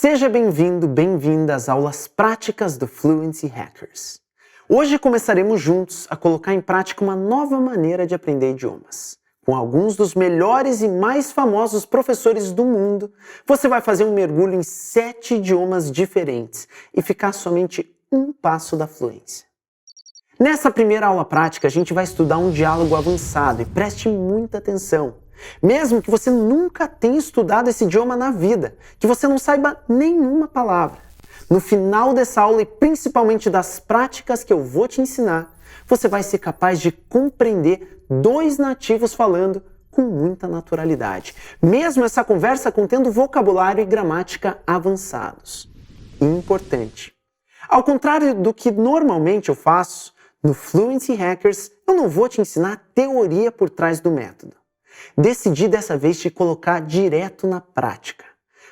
Seja bem-vindo, bem-vinda às aulas práticas do Fluency Hackers. Hoje começaremos juntos a colocar em prática uma nova maneira de aprender idiomas. Com alguns dos melhores e mais famosos professores do mundo, você vai fazer um mergulho em 7 idiomas diferentes e ficar somente um passo da fluência. Nessa primeira aula prática, a gente vai estudar um diálogo avançado e preste muita atenção. Mesmo que você nunca tenha estudado esse idioma na vida, que você não saiba nenhuma palavra. No final dessa aula e principalmente das práticas que eu vou te ensinar, você vai ser capaz de compreender 2 nativos falando com muita naturalidade. Mesmo essa conversa contendo vocabulário e gramática avançados. Importante. Ao contrário do que normalmente eu faço, no Fluency Hackers eu não vou te ensinar a teoria por trás do método. Decidi dessa vez te colocar direto na prática.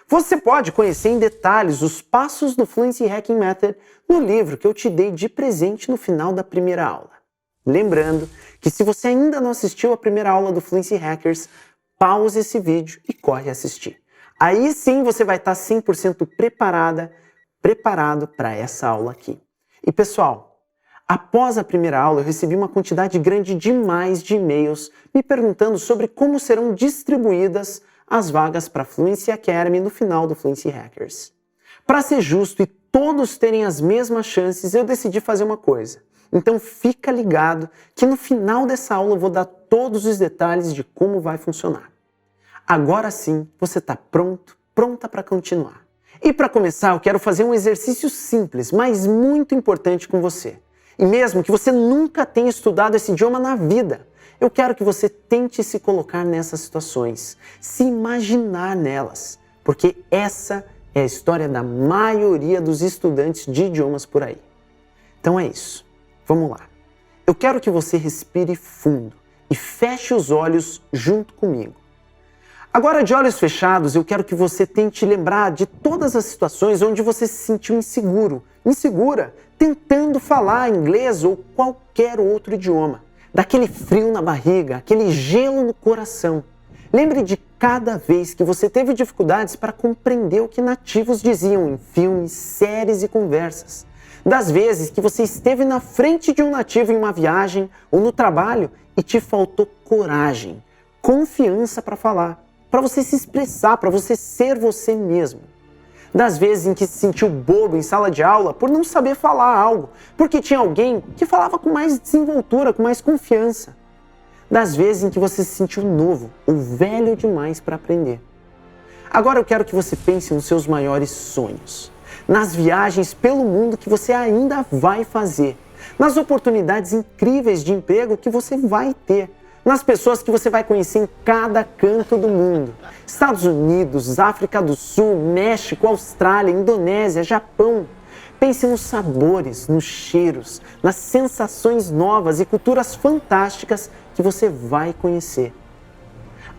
Você pode conhecer em detalhes os passos do Fluency Hacking Method no livro que eu te dei de presente no final da primeira aula. Lembrando que se você ainda não assistiu a primeira aula do Fluency Hackers, pause esse vídeo e corre assistir. Aí sim você vai estar 100% preparado para essa aula aqui. E pessoal, após a primeira aula, eu recebi uma quantidade grande demais de e-mails me perguntando sobre como serão distribuídas as vagas para Fluency Academy no final do Fluency Hackers. Para ser justo e todos terem as mesmas chances, eu decidi fazer uma coisa. Então fica ligado que no final dessa aula eu vou dar todos os detalhes de como vai funcionar. Agora sim, você está pronta para continuar. E para começar, eu quero fazer um exercício simples, mas muito importante com você. E mesmo que você nunca tenha estudado esse idioma na vida, eu quero que você tente se colocar nessas situações, se imaginar nelas, porque essa é a história da maioria dos estudantes de idiomas por aí. Então é isso, vamos lá. Eu quero que você respire fundo e feche os olhos junto comigo. Agora, de olhos fechados, eu quero que você tente lembrar de todas as situações onde você se sentiu insegura, tentando falar inglês ou qualquer outro idioma. Daquele frio na barriga, aquele gelo no coração. Lembre de cada vez que você teve dificuldades para compreender o que nativos diziam em filmes, séries e conversas. Das vezes que você esteve na frente de um nativo em uma viagem ou no trabalho e te faltou coragem, confiança para falar, para você se expressar, para você ser você mesmo. Das vezes em que se sentiu bobo em sala de aula por não saber falar algo, porque tinha alguém que falava com mais desenvoltura, com mais confiança. Das vezes em que você se sentiu novo ou velho demais para aprender. Agora eu quero que você pense nos seus maiores sonhos, nas viagens pelo mundo que você ainda vai fazer, nas oportunidades incríveis de emprego que você vai ter, nas pessoas que você vai conhecer em cada canto do mundo. Estados Unidos, África do Sul, México, Austrália, Indonésia, Japão. Pense nos sabores, nos cheiros, nas sensações novas e culturas fantásticas que você vai conhecer.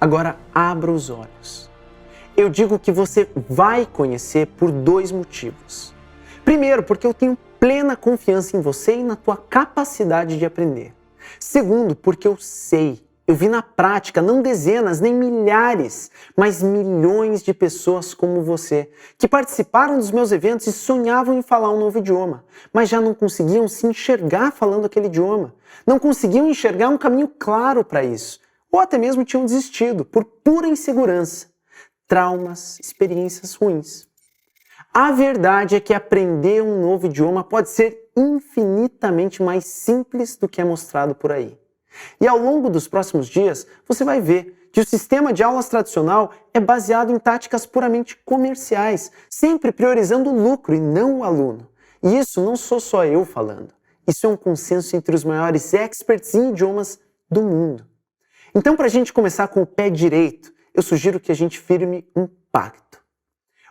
Agora abra os olhos. Eu digo que você vai conhecer por 2 motivos. Primeiro, porque eu tenho plena confiança em você e na tua capacidade de aprender. Segundo, porque eu vi na prática não dezenas nem milhares, mas milhões de pessoas como você, que participaram dos meus eventos e sonhavam em falar um novo idioma, mas já não conseguiam se enxergar falando aquele idioma, não conseguiam enxergar um caminho claro para isso, ou até mesmo tinham desistido por pura insegurança, traumas, experiências ruins. A verdade é que aprender um novo idioma pode ser infinitamente mais simples do que é mostrado por aí. E ao longo dos próximos dias, você vai ver que o sistema de aulas tradicional é baseado em táticas puramente comerciais, sempre priorizando o lucro e não o aluno. E isso não sou só eu falando. Isso é um consenso entre os maiores experts em idiomas do mundo. Então, para a gente começar com o pé direito, eu sugiro que a gente firme um pacto.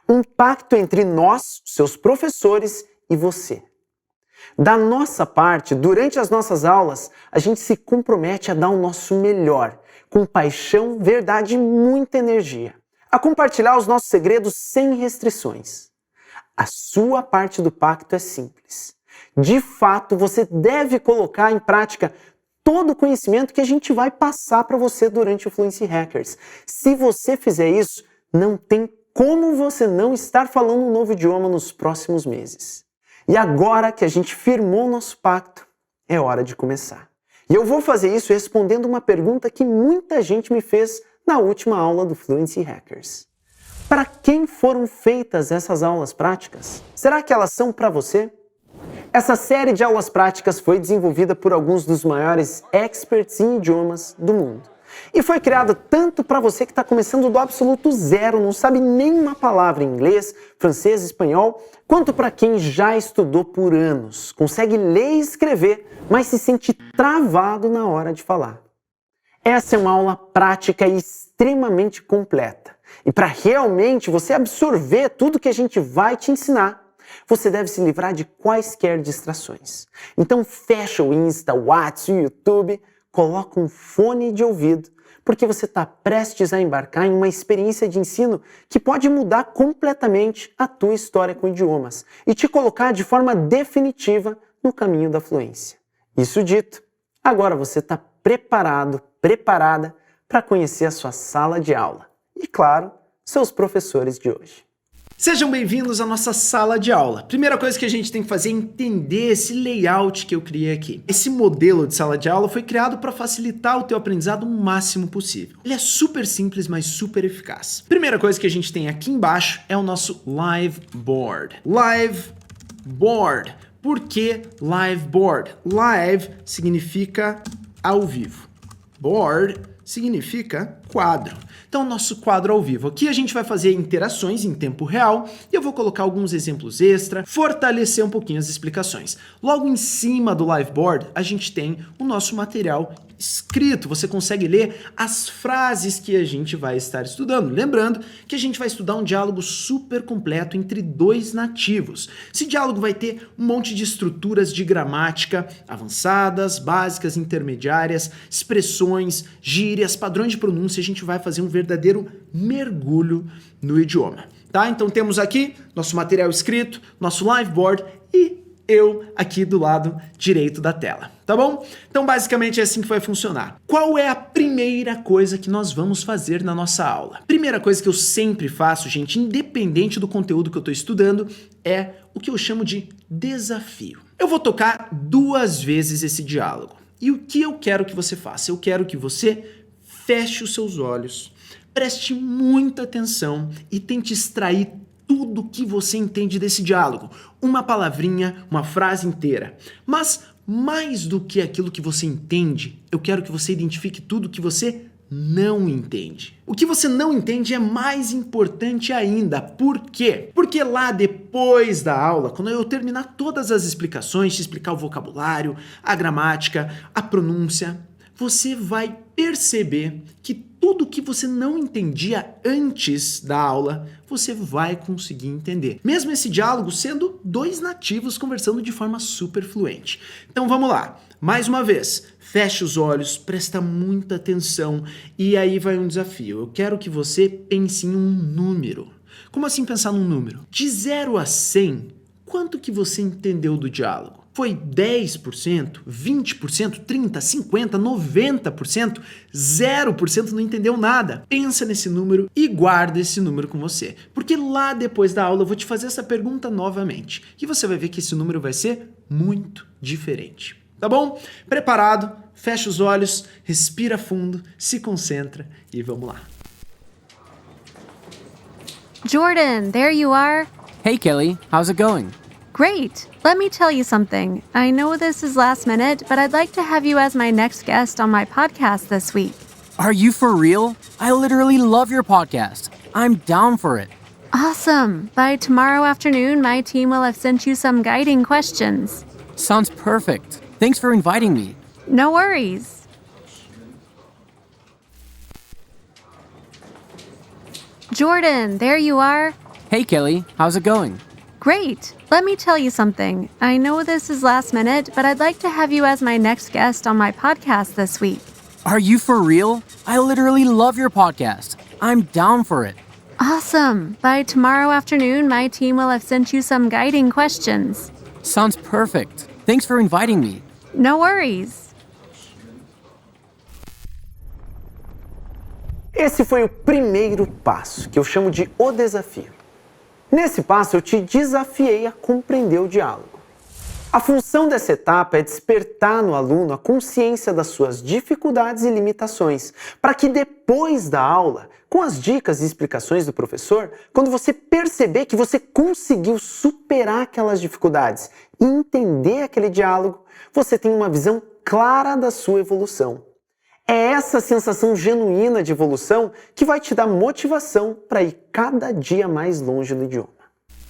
Um pacto entre nós, seus professores, e você. Da nossa parte, durante as nossas aulas, a gente se compromete a dar o nosso melhor, com paixão, verdade e muita energia. A compartilhar os nossos segredos sem restrições. A sua parte do pacto é simples. De fato, você deve colocar em prática todo o conhecimento que a gente vai passar para você durante o Fluency Hackers. Se você fizer isso, não tem como você não estar falando um novo idioma nos próximos meses. E agora que a gente firmou nosso pacto, é hora de começar. E eu vou fazer isso respondendo uma pergunta que muita gente me fez na última aula do Fluency Hackers. Para quem foram feitas essas aulas práticas? Será que elas são para você? Essa série de aulas práticas foi desenvolvida por alguns dos maiores experts em idiomas do mundo. E foi criada tanto para você que está começando do absoluto zero, não sabe nenhuma palavra em inglês, francês, espanhol, quanto para quem já estudou por anos, consegue ler e escrever, mas se sente travado na hora de falar. Essa é uma aula prática e extremamente completa. E para realmente você absorver tudo que a gente vai te ensinar, você deve se livrar de quaisquer distrações. Então fecha o Insta, o WhatsApp, o YouTube, coloca um fone de ouvido, porque você está prestes a embarcar em uma experiência de ensino que pode mudar completamente a tua história com idiomas e te colocar de forma definitiva no caminho da fluência. Isso dito, agora você está preparado, preparada para conhecer a sua sala de aula e, claro, seus professores de hoje. Sejam bem-vindos à nossa sala de aula. Primeira coisa que a gente tem que fazer é entender esse layout que eu criei aqui. Esse modelo de sala de aula foi criado para facilitar o teu aprendizado o máximo possível. Ele é super simples, mas super eficaz. Primeira coisa que a gente tem aqui embaixo é o nosso Live Board. Live Board. Por que Live Board? Live significa ao vivo. Board significa quadro. Então, nosso quadro ao vivo. Aqui a gente vai fazer interações em tempo real e eu vou colocar alguns exemplos extra, fortalecer um pouquinho as explicações. Logo em cima do Live Board, a gente tem o nosso material escrito. Você consegue ler as frases que a gente vai estar estudando. Lembrando que a gente vai estudar um diálogo super completo entre dois nativos. Esse diálogo vai ter um monte de estruturas de gramática avançadas, básicas, intermediárias, expressões, gírias, padrões de pronúncia. A gente vai fazer um verdadeiro mergulho no idioma, tá? Então temos aqui nosso material escrito, nosso live board e eu aqui do lado direito da tela, tá bom? Então basicamente é assim que vai funcionar. Qual é a primeira coisa que nós vamos fazer na nossa aula? Primeira coisa que eu sempre faço, gente, independente do conteúdo que eu estou estudando, é o que eu chamo de desafio. Eu vou tocar 2 vezes esse diálogo. E o que eu quero que você faça? Eu quero que você feche os seus olhos, preste muita atenção e tente extrair tudo que você entende desse diálogo. Uma palavrinha, uma frase inteira. Mas, mais do que aquilo que você entende, eu quero que você identifique tudo que você não entende. O que você não entende é mais importante ainda. Por quê? Porque lá depois da aula, quando eu terminar todas as explicações, te explicar o vocabulário, a gramática, a pronúncia, você vai perceber que tudo que você não entendia antes da aula, você vai conseguir entender. Mesmo esse diálogo sendo 2 nativos conversando de forma super fluente. Então vamos lá. Mais uma vez, feche os olhos, presta muita atenção e aí vai um desafio. Eu quero que você pense em um número. Como assim pensar num número? De 0 a 100, quanto que você entendeu do diálogo? Foi 10%, 20%, 30%, 50%, 90%, 0% não entendeu nada. Pensa nesse número e guarda esse número com você. Porque lá depois da aula eu vou te fazer essa pergunta novamente. E você vai ver que esse número vai ser muito diferente. Tá bom? Preparado? Fecha os olhos, respira fundo, se concentra e vamos lá. Jordan, there you are. Hey Kelly, how's it going? Great. Let me tell you something. I know this is last minute, but I'd like to have you as my next guest on my podcast this week. Are you for real? I literally love your podcast. I'm down for it. Awesome. By tomorrow afternoon, my team will have sent you some guiding questions. Sounds perfect. Thanks for inviting me. No worries. Jordan, there you are. Hey Kelly, how's it going? Great. Let me tell you something. I know this is last minute, but I'd like to have you as my next guest on my podcast this week. Are you for real? I literally love your podcast. I'm down for it. Awesome. By tomorrow afternoon, my team will have sent you some guiding questions. Sounds perfect. Thanks for inviting me. No worries. Esse foi o primeiro passo, que eu chamo de o desafio. Nesse passo, eu te desafiei a compreender o diálogo. A função dessa etapa é despertar no aluno a consciência das suas dificuldades e limitações, para que depois da aula, com as dicas e explicações do professor, quando você perceber que você conseguiu superar aquelas dificuldades e entender aquele diálogo, você tem uma visão clara da sua evolução. É essa sensação genuína de evolução que vai te dar motivação para ir cada dia mais longe no idioma.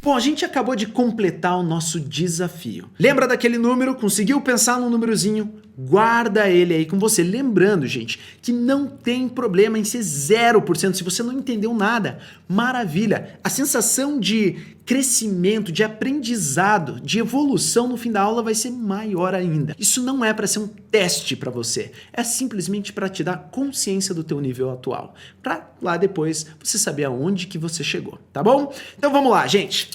Bom, a gente acabou de completar o nosso desafio. Lembra daquele número? Conseguiu pensar num númerozinho? Guarda ele aí com você. Lembrando, gente, que não tem problema em ser 0% se você não entendeu nada. Maravilha! A sensação de crescimento, de aprendizado, de evolução no fim da aula vai ser maior ainda. Isso não é para ser um teste para você. É simplesmente para te dar consciência do teu nível atual. Para lá depois você saber aonde que você chegou, tá bom? Então vamos lá, gente.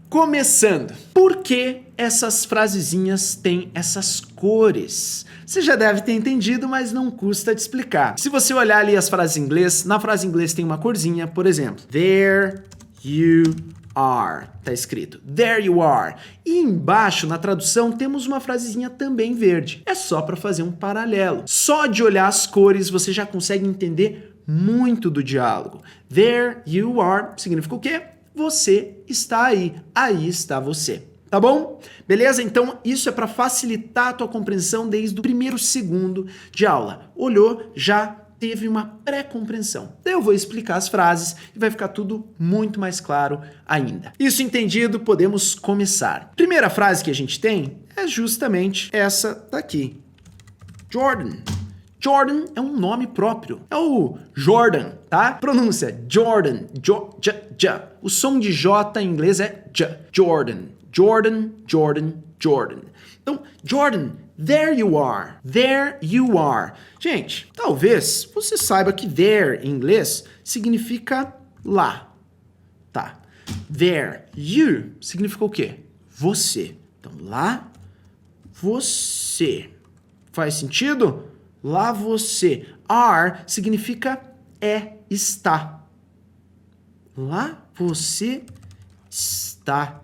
Começando, por que essas frasezinhas têm essas cores? Você já deve ter entendido, mas não custa te explicar. Se você olhar ali as frases em inglês, na frase em inglês tem uma corzinha, por exemplo, there you are, tá escrito, there you are. E embaixo, na tradução, temos uma frasezinha também verde. É só para fazer um paralelo. Só de olhar as cores, você já consegue entender muito do diálogo. There you are significa o quê? Você está aí, aí está você. Tá bom? Beleza? Então isso é para facilitar a tua compreensão desde o primeiro segundo de aula. Olhou, já teve uma pré-compreensão. Daí eu vou explicar as frases e vai ficar tudo muito mais claro ainda. Isso entendido, podemos começar. Primeira frase que a gente tem é justamente essa daqui. Jordan. Jordan é um nome próprio. É o Jordan, tá? Pronúncia Jordan. O som de J em inglês é J. Jordan. Jordan, Jordan, Jordan. Então, Jordan, there you are. There you are. Gente, talvez você saiba que there em inglês significa lá. Tá. There, you significa o quê? Você. Então, lá, você. Faz sentido? Lá você. Are significa está. Lá você está.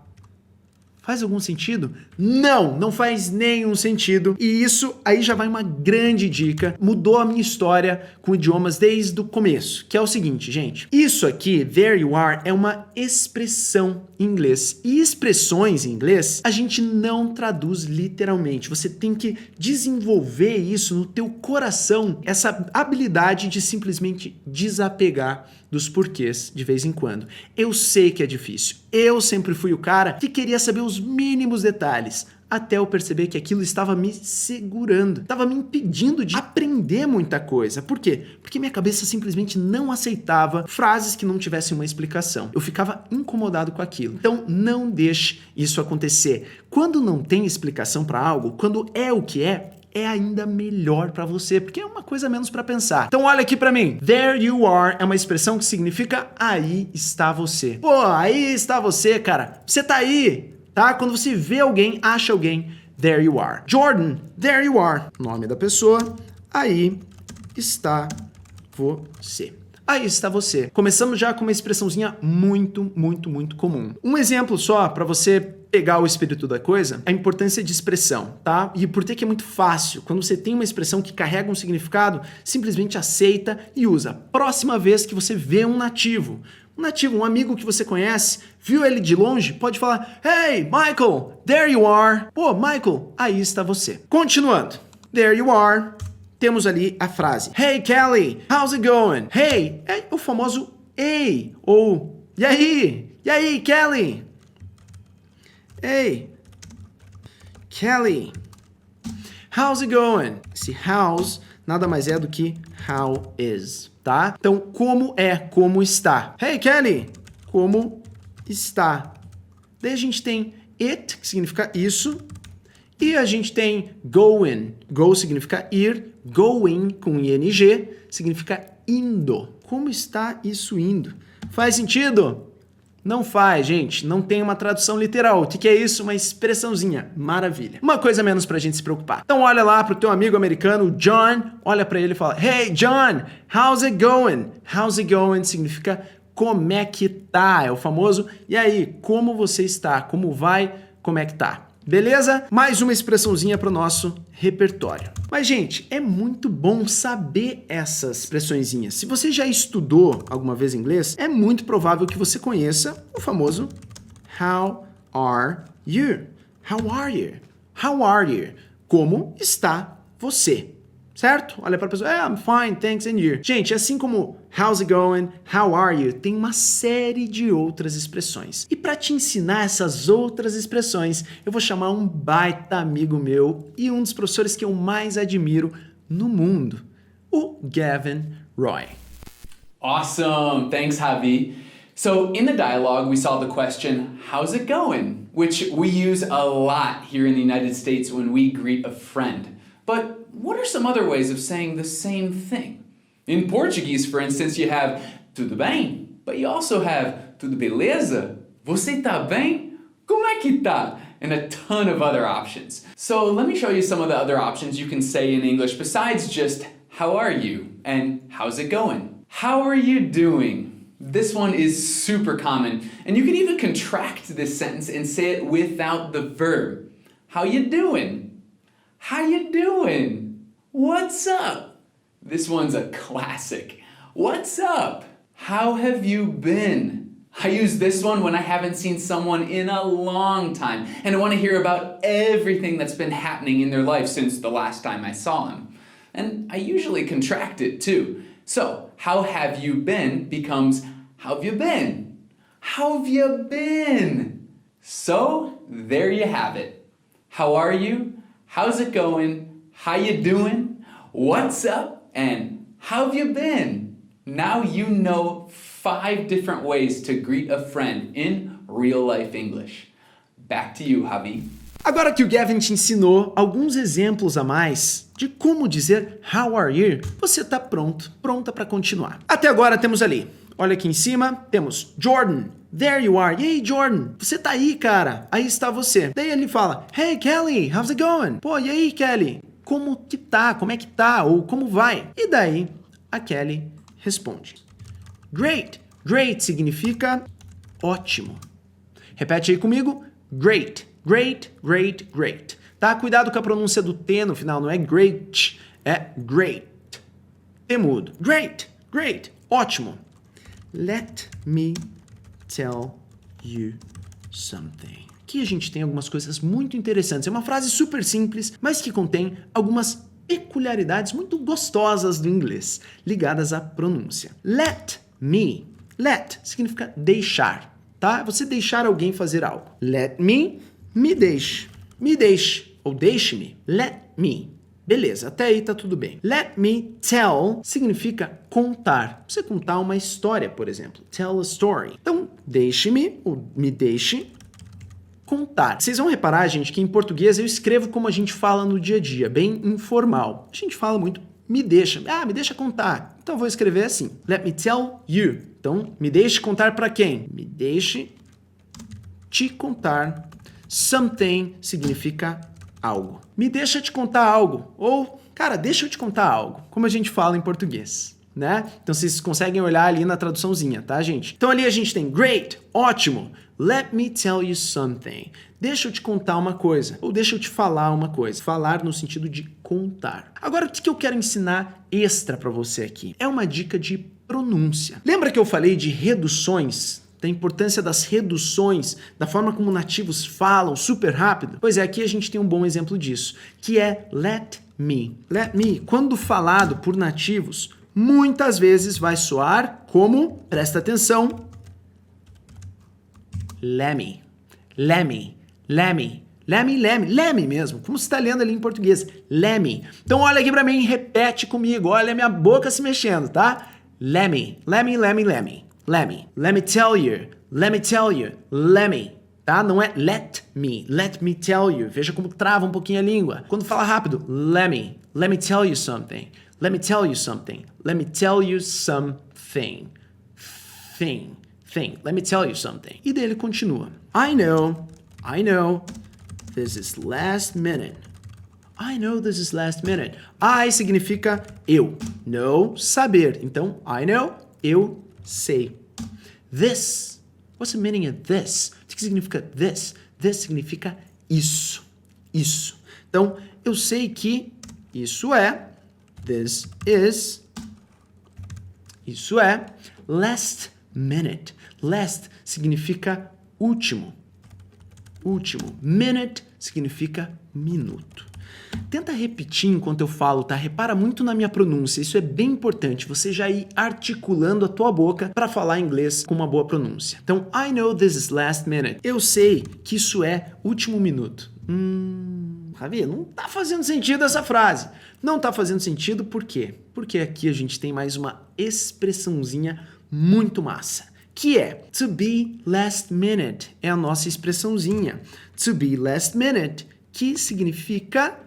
Faz algum sentido? Não, não faz nenhum sentido. E isso aí já vai uma grande dica. Mudou a minha história com idiomas desde o começo, que é o seguinte, gente. Isso aqui, there you are, é uma expressão em inglês. E expressões em inglês, a gente não traduz literalmente. Você tem que desenvolver isso no teu coração, essa habilidade de simplesmente desapegar dos porquês de vez em quando. Eu sei que é difícil. Eu sempre fui o cara que queria saber os mínimos detalhes, até eu perceber que aquilo estava me segurando, estava me impedindo de aprender muita coisa. Por quê? Porque minha cabeça simplesmente não aceitava frases que não tivessem uma explicação. Eu ficava incomodado com aquilo. Então, não deixe isso acontecer. Quando não tem explicação para algo, quando é o que é ainda melhor para você, porque é uma coisa menos para pensar. Então olha aqui para mim. There you are é uma expressão que significa aí está você. Pô, aí está você, cara. Você tá aí, tá? Quando você vê alguém, acha alguém, there you are. Jordan, there you are. Nome da pessoa, aí está você. Aí está você. Começamos já com uma expressãozinha muito, muito, muito comum. Um exemplo só para você pegar o espírito da coisa, a importância de expressão, tá? E por que é muito fácil. Quando você tem uma expressão que carrega um significado, simplesmente aceita e usa. Próxima vez que você vê um nativo, um amigo que você conhece, viu ele de longe, pode falar, hey, Michael, there you are. Pô, Michael, aí está você. Continuando. There you are. Temos ali a frase, hey, Kelly, how's it going? Hey, é o famoso hey, ou e aí, Kelly? Hey, Kelly, how's it going? Esse how's nada mais é do que how is, tá? Então, como é, como está. Hey, Kelly, como está? Daí a gente tem it, que significa isso, e a gente tem going. Go significa ir, going com ing significa indo. Como está isso indo? Faz sentido? Não faz, gente. Não tem uma tradução literal. O que é isso? Uma expressãozinha. Maravilha. Uma coisa a menos pra gente se preocupar. Então olha lá pro teu amigo americano, John, olha pra ele e fala: Hey, John, how's it going? How's it going significa como é que tá? É o famoso, e aí, como você está? Como vai? Como é que tá? Beleza? Mais uma expressãozinha para o nosso repertório. Mas, gente, é muito bom saber essas expressõezinhas. Se você já estudou alguma vez inglês, é muito provável que você conheça o famoso How are you? How are you? How are you? Como está você? Certo? Olha para a pessoa, I'm fine, thanks, and you. Gente, assim como how's it going, how are you, tem uma série de outras expressões. E para te ensinar essas outras expressões, eu vou chamar um baita amigo meu e um dos professores que eu mais admiro no mundo, o Gavin Roy. Awesome, thanks Javi. So in the dialogue, we saw the question, how's it going? Which we use a lot here in the United States when we greet a friend. But what are some other ways of saying the same thing? In Portuguese, for instance, you have tudo bem, but you also have tudo beleza? Você tá bem? Como é que tá? And a ton of other options. So let me show you some of the other options you can say in English besides just how are you and how's it going? How are you doing? This one is super common, and you can even contract this sentence and say it without the verb. How you doing? How you doing? What's up? This one's a classic. What's up? How have you been? I use this one when I haven't seen someone in a long time and I want to hear about everything that's been happening in their life since the last time I saw them. And I usually contract it too. So, how have you been becomes, how have you been? How have you been? So, there you have it. How are you? How's it going? How you doing? What's up? And how have you been? Now you know 5 different ways to greet a friend in real life English. Back to you, Javi. Agora que o Gavin te ensinou alguns exemplos a mais de como dizer how are you, você tá pronta para continuar. Até agora temos ali, olha aqui em cima, temos Jordan. There you are. E aí, Jordan? Você tá aí, cara. Aí está você. Daí ele fala, Hey, Kelly, how's it going? Pô, e aí, Kelly? Como que tá? Como é que tá? Ou como vai? E daí, a Kelly responde. Great. Great significa ótimo. Repete aí comigo. Great. Great, great, great. Tá? Cuidado com a pronúncia do T no final. Não é great, é great. T mudo. Great, great. Ótimo. Let me tell you something. Aqui a gente tem algumas coisas muito interessantes. É uma frase super simples, mas que contém algumas peculiaridades muito gostosas do inglês, ligadas à pronúncia. Let me. Let significa deixar, tá? Você deixar alguém fazer algo. Let me, me deixe. Me deixe, ou deixe-me. Let me. Beleza, até aí tá tudo bem. Let me tell significa contar. Você contar uma história, por exemplo. Tell a story. Então, deixe-me, ou me deixe, contar. Vocês vão reparar, gente, que em português eu escrevo como a gente fala no dia a dia, bem informal. A gente fala muito, me deixa. Me deixa contar. Então eu vou escrever assim. Let me tell you. Então, me deixe contar para quem? Me deixe te contar. Something significa algo. Me deixa te contar algo. Ou, cara, deixa eu te contar algo. Como a gente fala em português, né? Então vocês conseguem olhar ali na traduçãozinha, tá, gente? Então ali a gente tem great, ótimo. Let me tell you something. Deixa eu te contar uma coisa. Ou deixa eu te falar uma coisa. Falar no sentido de contar. Agora, o que eu quero ensinar extra pra você aqui? É uma dica de pronúncia. Lembra que eu falei de reduções? Da importância das reduções, da forma como nativos falam super rápido? Pois é, aqui a gente tem um bom exemplo disso, que é let me. Let me, quando falado por nativos, muitas vezes vai soar como, presta atenção, lemme, lemme, lemme, lemme, lemme, lemme mesmo, como você está lendo ali em português, lemme. Então olha aqui para mim, repete comigo, olha a minha boca se mexendo, tá? Lemme, lemme, lemme, lemme. Let me tell you, let me tell you, let me, tá? Não é let me tell you. Veja como trava um pouquinho a língua. Quando fala rápido, let me tell you something, let me tell you something, let me tell you something, thing, thing. Let me tell you something. E daí ele continua. I know, this is last minute. I know this is last minute. I significa eu. Know, saber. Então, I know, eu sei. This. What's the meaning of this? O que significa this? This significa isso. Isso. Então, eu sei que isso é. This is. Isso é. Last minute. Last significa último. Último. Minute significa minuto. Tenta repetir enquanto eu falo, tá? Repara muito na minha pronúncia, isso é bem importante, você já ir articulando a tua boca para falar inglês com uma boa pronúncia. Então, I know this is last minute. Eu sei que isso é último minuto. Javier, não tá fazendo sentido essa frase. Não tá fazendo sentido por quê? Porque aqui a gente tem mais uma expressãozinha muito massa, que é to be last minute. É a nossa expressãozinha. To be last minute, que significa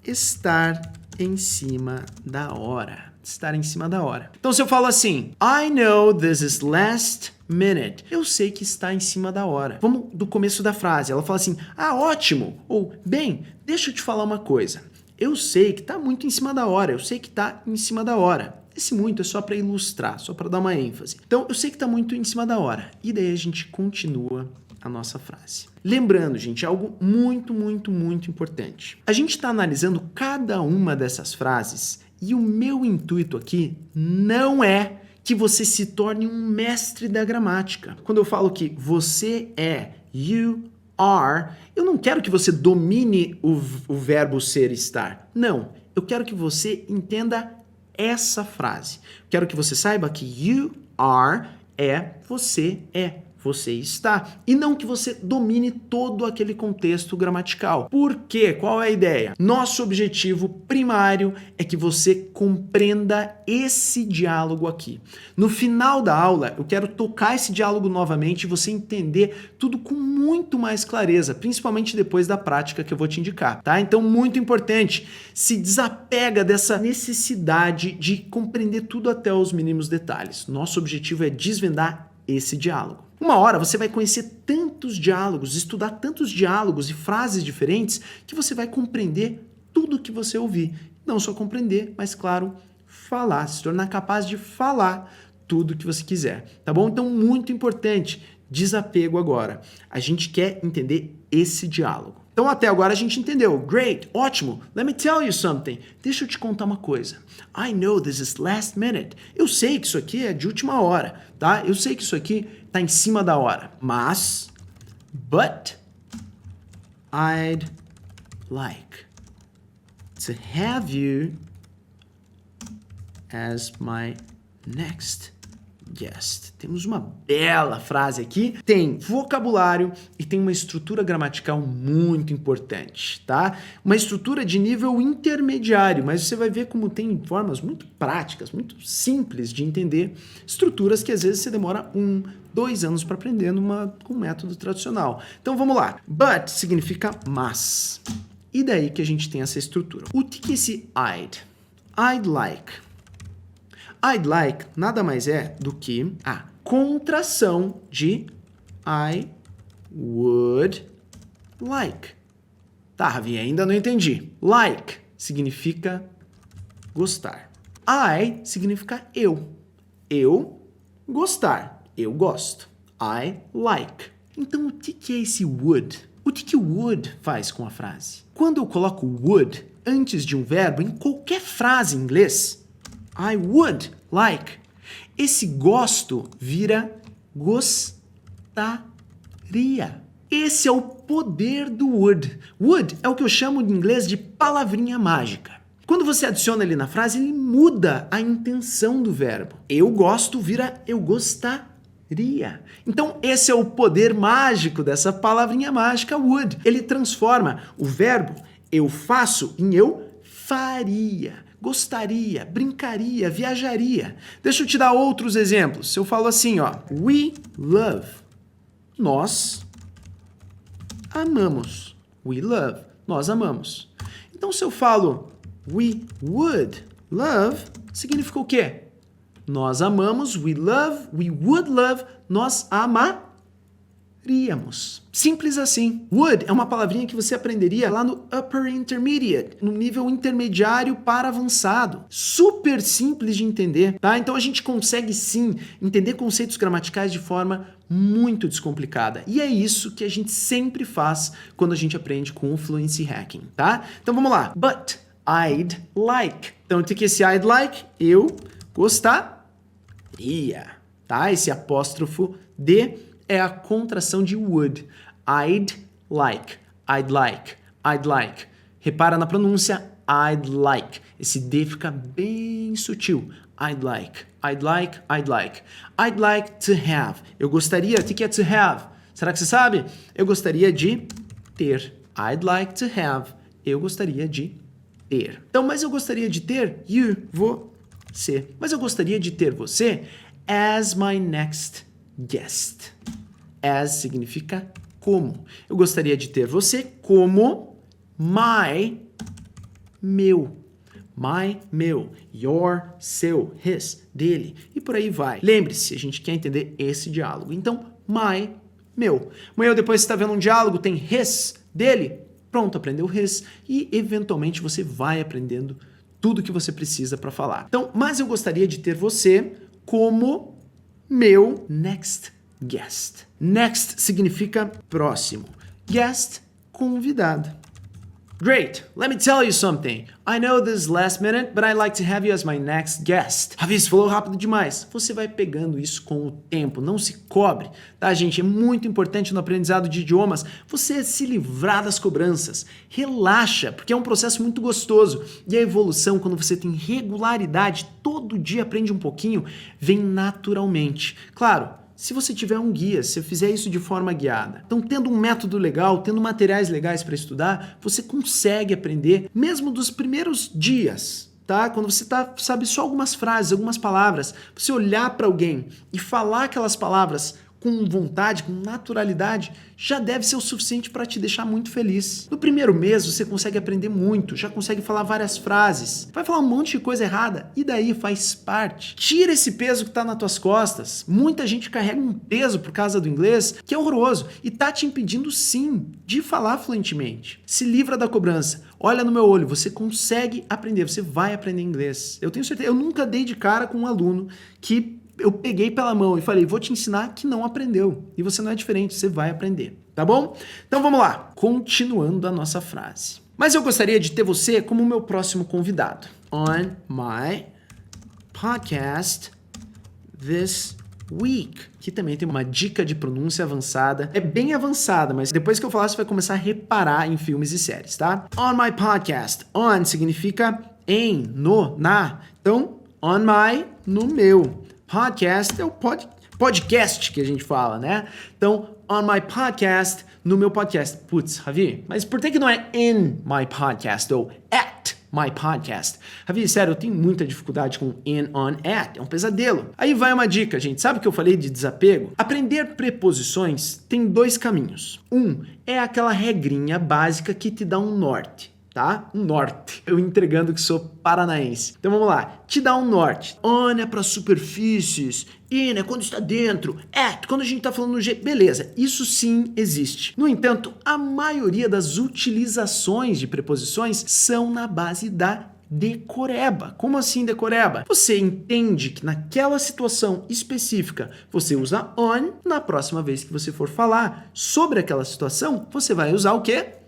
estar em cima da hora. Estar em cima da hora. Então, se eu falo assim, I know this is last minute. Eu sei que está em cima da hora. Vamos do começo da frase. Ela fala assim, ótimo. Ou, bem, deixa eu te falar uma coisa. Eu sei que está muito em cima da hora. Eu sei que está em cima da hora. Esse muito é só para ilustrar, só para dar uma ênfase. Então, eu sei que está muito em cima da hora. E daí a gente continua a nossa frase. Lembrando, gente, algo muito, muito, muito importante. A gente está analisando cada uma dessas frases e o meu intuito aqui não é que você se torne um mestre da gramática. Quando eu falo que você é, you are, eu não quero que você domine o verbo ser e estar. Não, eu quero que você entenda essa frase. Quero que você saiba que you are é você é. Você está. E não que você domine todo aquele contexto gramatical. Por quê? Qual é a ideia? Nosso objetivo primário é que você compreenda esse diálogo aqui. No final da aula, eu quero tocar esse diálogo novamente e você entender tudo com muito mais clareza, principalmente depois da prática que eu vou te indicar, tá? Então, muito importante, se desapega dessa necessidade de compreender tudo até os mínimos detalhes. Nosso objetivo é desvendar esse diálogo. Uma hora você vai conhecer tantos diálogos, estudar tantos diálogos e frases diferentes que você vai compreender tudo o que você ouvir. Não só compreender, mas claro, falar, se tornar capaz de falar tudo o que você quiser, tá bom? Então, muito importante, desapego agora. A gente quer entender esse diálogo. Então, até agora a gente entendeu. Great, ótimo. Let me tell you something. Deixa eu te contar uma coisa. I know this is last minute. Eu sei que isso aqui é de última hora, tá? Eu sei que isso aqui tá em cima da hora. Mas, but, I'd like to have you as my next guest. Temos uma bela frase aqui, tem vocabulário e tem uma estrutura gramatical muito importante, tá? Uma estrutura de nível intermediário, mas você vai ver como tem formas muito práticas, muito simples de entender, estruturas que às vezes você demora 2 anos para aprender com um método tradicional. Então vamos lá. But significa mas. E daí que a gente tem essa estrutura. O que é esse I'd? I'd like. I'd like nada mais é do que a contração de I would like. Tá, Ravi, ainda não entendi. Like significa gostar. I significa eu. Eu gostar. Eu gosto. I like. Então, o que é esse would? O que o would faz com a frase? Quando eu coloco would antes de um verbo em qualquer frase em inglês, I would like. Esse gosto vira gostaria. Esse é o poder do would. Would é o que eu chamo em inglês de palavrinha mágica. Quando você adiciona ele na frase, ele muda a intenção do verbo. Eu gosto vira eu gostaria. Então, esse é o poder mágico dessa palavrinha mágica would. Ele transforma o verbo eu faço em eu faria. Gostaria, brincaria, viajaria. Deixa eu te dar outros exemplos. Se eu falo assim, ó, we love. Nós amamos. We love. Nós amamos. Então, se eu falo we would love, significa o quê? Nós amamos, we love, we would love, nós amaríamos. Simples assim. Would é uma palavrinha que você aprenderia lá no upper intermediate, no nível intermediário para avançado. Super simples de entender, tá? Então a gente consegue sim entender conceitos gramaticais de forma muito descomplicada. E é isso que a gente sempre faz quando a gente aprende com o Fluency Hacking, tá? Então vamos lá. But I'd like. Então tem que esse I'd like, eu gostaria, tá? Esse apóstrofo D é a contração de would. I'd like, I'd like, I'd like. Repara na pronúncia I'd like. Esse D fica bem sutil. I'd like, I'd like, I'd like. I'd like to have. Eu gostaria, o que é to have? Será que você sabe? Eu gostaria de ter. I'd like to have. Eu gostaria de ter. Então, mas eu gostaria de ter you, você. Mas eu gostaria de ter você as my next guest. As significa como. Eu gostaria de ter você como meu. My, meu. Your, seu. His, dele. E por aí vai. Lembre-se, a gente quer entender esse diálogo. Então, my, meu. Amanhã depois você está vendo um diálogo, tem his, dele. Pronto, aprendeu his. E eventualmente você vai aprendendo tudo que você precisa para falar. Então, mas eu gostaria de ter você como meu next guest. Next significa próximo. Guest, convidado. Great. Let me tell you something. I know this is last minute, but I'd like to have you as my next guest. Ravi, você falou rápido demais. Você vai pegando isso com o tempo, não se cobre, tá, gente? É muito importante no aprendizado de idiomas você se livrar das cobranças. Relaxa, porque é um processo muito gostoso. E a evolução, quando você tem regularidade, todo dia aprende um pouquinho, vem naturalmente. Claro, se você tiver um guia, se fizer isso de forma guiada. Então, tendo um método legal, tendo materiais legais para estudar, você consegue aprender mesmo dos primeiros dias, tá? Quando você sabe só algumas frases, algumas palavras, você olhar para alguém e falar aquelas palavras com vontade, com naturalidade, já deve ser o suficiente para te deixar muito feliz. No primeiro mês você consegue aprender muito, já consegue falar várias frases, vai falar um monte de coisa errada e daí faz parte. Tira esse peso que está nas tuas costas. Muita gente carrega um peso por causa do inglês que é horroroso e tá te impedindo sim de falar fluentemente. Se livra da cobrança. Olha no meu olho, você consegue aprender, você vai aprender inglês. Eu tenho certeza, eu nunca dei de cara com um aluno que eu peguei pela mão e falei, vou te ensinar, que não aprendeu. E você não é diferente, você vai aprender, tá bom? Então vamos lá, continuando a nossa frase. Mas eu gostaria de ter você como meu próximo convidado. On my podcast this week. Que também tem uma dica de pronúncia avançada. É bem avançada, mas depois que eu falar, você vai começar a reparar em filmes e séries, tá? On my podcast. On significa em, no, na. Então, on my, no meu. Podcast é o podcast que a gente fala, né? Então, on my podcast, no meu podcast. Putz, Ravi, mas por que não é in my podcast ou at my podcast? Ravi, sério, eu tenho muita dificuldade com in, on, at. É um pesadelo. Aí vai uma dica, gente. Sabe o que eu falei de desapego? Aprender preposições tem dois caminhos. Um é aquela regrinha básica que te dá um norte. Tá? Um norte. Eu entregando que sou paranaense. Então vamos lá. Te dá um norte. On é para superfícies. In é quando está dentro. At, quando a gente está falando no G. Beleza, isso sim existe. No entanto, a maioria das utilizações de preposições são na base da decoreba. Como assim decoreba? Você entende que naquela situação específica você usa on, na próxima vez que você for falar sobre aquela situação, você vai usar o quê?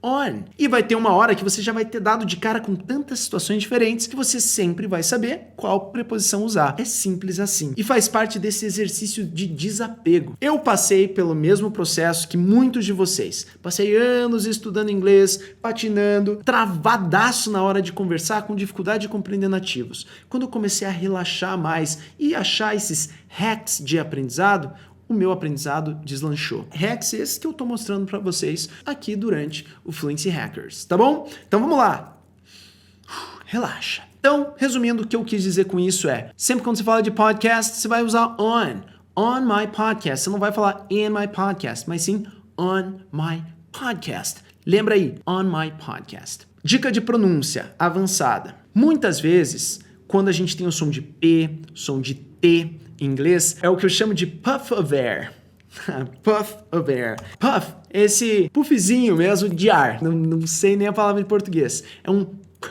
On. E vai ter uma hora que você já vai ter dado de cara com tantas situações diferentes que você sempre vai saber qual preposição usar. É simples assim. E faz parte desse exercício de desapego. Eu passei pelo mesmo processo que muitos de vocês. Passei anos estudando inglês, patinando, travadaço na hora de conversar, com dificuldade de compreender nativos. Quando eu comecei a relaxar mais e achar esses hacks de aprendizado, o meu aprendizado deslanchou. Hacks esses que eu tô mostrando para vocês aqui durante o Fluency Hackers, tá bom? Então vamos lá. Relaxa. Então, resumindo, o que eu quis dizer com isso é, sempre quando você fala de podcast, você vai usar on. On my podcast. Você não vai falar in my podcast, mas sim on my podcast. Lembra aí, on my podcast. Dica de pronúncia avançada. Muitas vezes, quando a gente tem o som de P, som de T em inglês, é o que eu chamo de puff of air. Puff of air. Puff, esse puffzinho mesmo de ar. Não sei nem a palavra em português. É um p,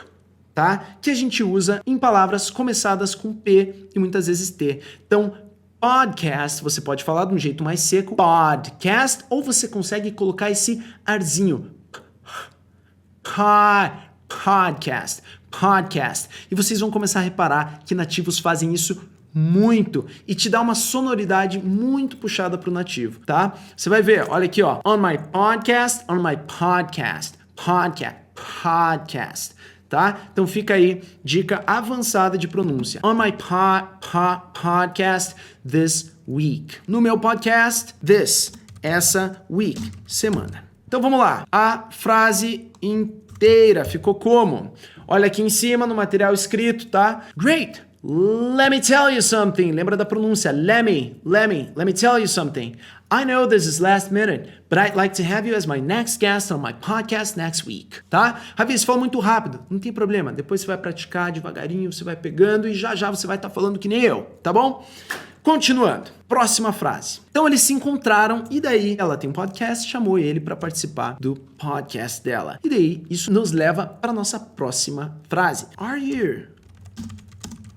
tá? Que a gente usa em palavras começadas com P e muitas vezes T. Então, podcast, você pode falar de um jeito mais seco, podcast, ou você consegue colocar esse arzinho. Podcast. E vocês vão começar a reparar que nativos fazem isso muito e te dá uma sonoridade muito puxada pro nativo, tá? Você vai ver, olha aqui, ó, on my podcast, podcast, tá? Então fica aí, dica avançada de pronúncia. On my podcast this week. No meu podcast, essa week, semana. Então vamos lá, a frase inteira ficou como? Olha aqui em cima no material escrito, tá? Great! Let me tell you something. Lembra da pronúncia? Let me tell you something. I know this is last minute, but I'd like to have you as my next guest on my podcast next week. Tá? Ravi, você falou muito rápido. Não tem problema. Depois você vai praticar devagarinho, você vai pegando e já você vai estar falando que nem eu, tá bom? Continuando. Próxima frase. Então eles se encontraram e daí ela tem um podcast, chamou ele para participar do podcast dela. E daí isso nos leva para nossa próxima frase. Are you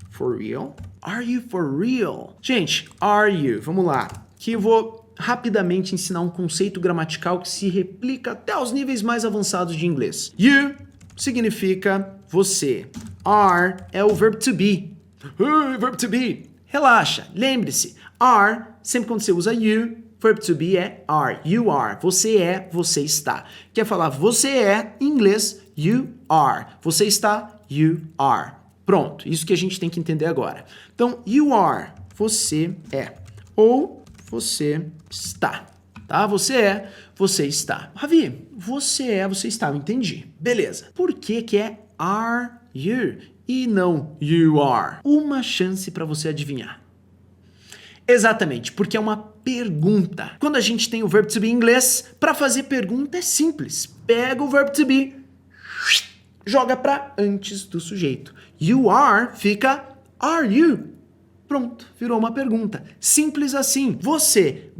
for real? Are you for real? Gente, are you? Vamos lá. Que eu vou rapidamente ensinar um conceito gramatical que se replica até aos níveis mais avançados de inglês. You significa você. Are é o verbo to be. Verbo to be. Relaxa, lembre-se. Are, sempre quando você usa you, verbo to be é are. You are. Você é, você está. Quer falar você é, em inglês, you are. Você está, you are. Pronto, isso que a gente tem que entender agora. Então, you are, você é. Ou você está. Tá? Você é, você está. Ravi, você é, você está. Eu entendi. Beleza. Por que é are you e não you are? Uma chance para você adivinhar. Exatamente, porque é uma pergunta. Quando a gente tem o verbo to be em inglês, para fazer pergunta é simples. Pega o verbo to be, joga para antes do sujeito. You are fica are you. Pronto, virou uma pergunta. Simples assim. Você